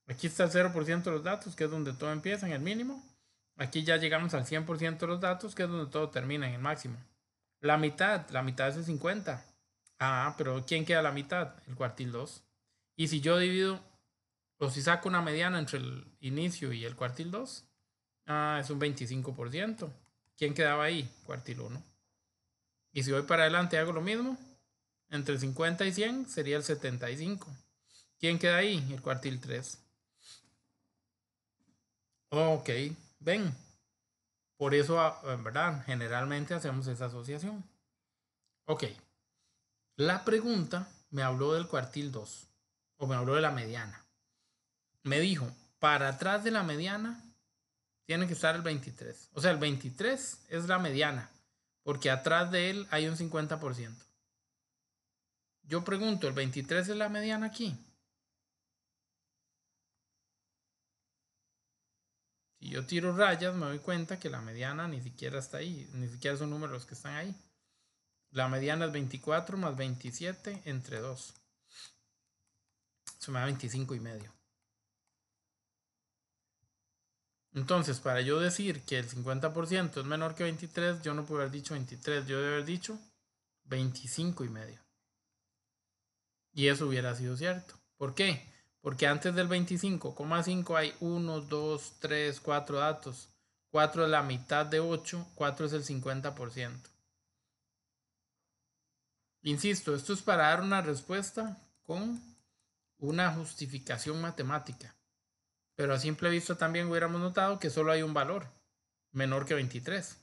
Aquí está el 0% de los datos, que es donde todo empieza en el mínimo. Aquí ya llegamos al 100% de los datos, que es donde todo termina en el máximo. La mitad es el 50. Pero ¿quién queda a la mitad? El cuartil 2. Y si yo divido, o si saco una mediana entre el inicio y el cuartil 2, es un 25%. ¿Quién quedaba ahí? Cuartil 1. Y si voy para adelante hago lo mismo, entre 50 y 100 sería el 75. ¿Quién queda ahí? El cuartil 3. Ok, ven. Por eso, en verdad, generalmente hacemos esa asociación. Ok. La pregunta me habló del cuartil 2, o me habló de la mediana. Me dijo, para atrás de la mediana tiene que estar el 23. O sea, el 23 es la mediana, porque atrás de él hay un 50%. Yo pregunto, ¿el 23 es la mediana aquí? Si yo tiro rayas, me doy cuenta que la mediana ni siquiera está ahí, ni siquiera son números que están ahí. La mediana es 24 más 27 entre 2. Eso me da 25,5. Entonces, para yo decir que el 50% es menor que 23, yo no puedo haber dicho 23, yo debo haber dicho 25,5. Y eso hubiera sido cierto. ¿Por qué? Porque antes del 25,5 hay 1, 2, 3, 4 datos. 4 es la mitad de 8, 4 es el 50%. Insisto, esto es para dar una respuesta con una justificación matemática. Pero a simple vista también hubiéramos notado que solo hay un valor menor que 23.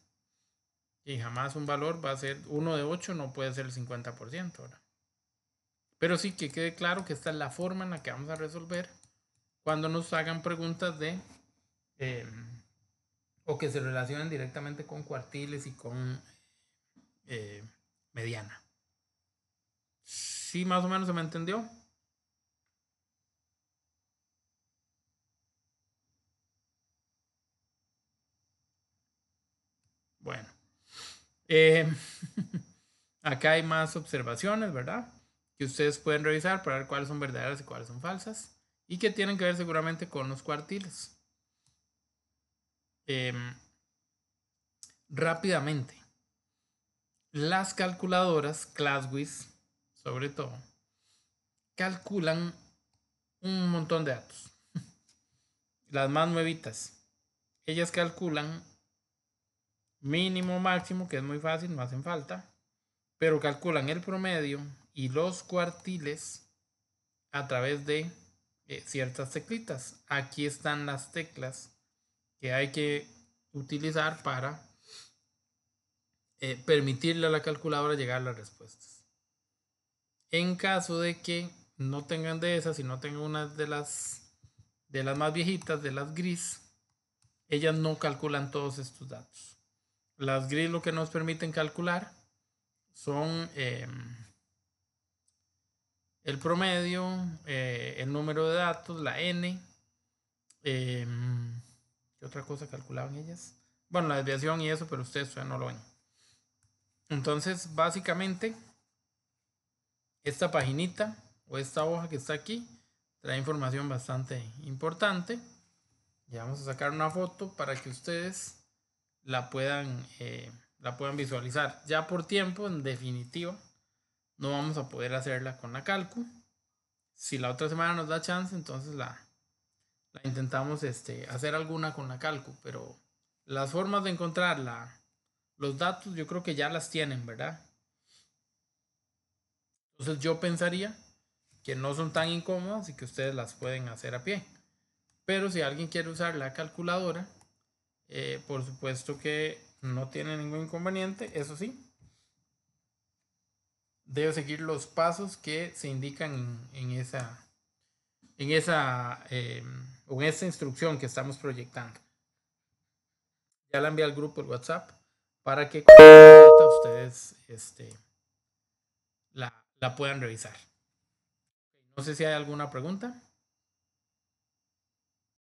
Y jamás un valor va a ser 1 de 8, no puede ser el 50%. ¿verdad? Pero sí que quede claro que esta es la forma en la que vamos a resolver cuando nos hagan preguntas de o que se relacionen directamente con cuartiles y con mediana. ¿Sí más o menos se me entendió? Bueno. Acá hay más observaciones, ¿verdad? Que ustedes pueden revisar para ver cuáles son verdaderas y cuáles son falsas. Y que tienen que ver seguramente con los cuartiles. Rápidamente. Las calculadoras, ClassWiz, sobre todo, calculan un montón de datos. Las más nuevitas. Ellas calculan mínimo, máximo, que es muy fácil, no hacen falta. Pero calculan el promedio y los cuartiles a través de ciertas teclitas. Aquí están las teclas que hay que utilizar para permitirle a la calculadora llegar a las respuestas. En caso de que no tengan de esas y no tengan una de las más viejitas, de las gris, ellas no calculan todos estos datos. Las gris lo que nos permiten calcular son el promedio, el número de datos, la n. ¿Qué otra cosa calculaban ellas? Bueno, la desviación y eso, pero ustedes todavía no lo ven. Entonces, básicamente, esta paginita o esta hoja que está aquí trae información bastante importante. Ya vamos a sacar una foto para que ustedes la puedan visualizar. Ya por tiempo, en definitiva, no vamos a poder hacerla con la calcu. Si la otra semana nos da chance, entonces la intentamos hacer alguna con la calcu. Pero las formas de encontrar los datos yo creo que ya las tienen, ¿verdad? Entonces yo pensaría que no son tan incómodas y que ustedes las pueden hacer a pie. Pero si alguien quiere usar la calculadora, por supuesto que no tiene ningún inconveniente. Eso sí, debe seguir los pasos que se indican en esta instrucción que estamos proyectando. Ya la envié al grupo de WhatsApp para que ustedes la puedan revisar. No sé si hay alguna pregunta.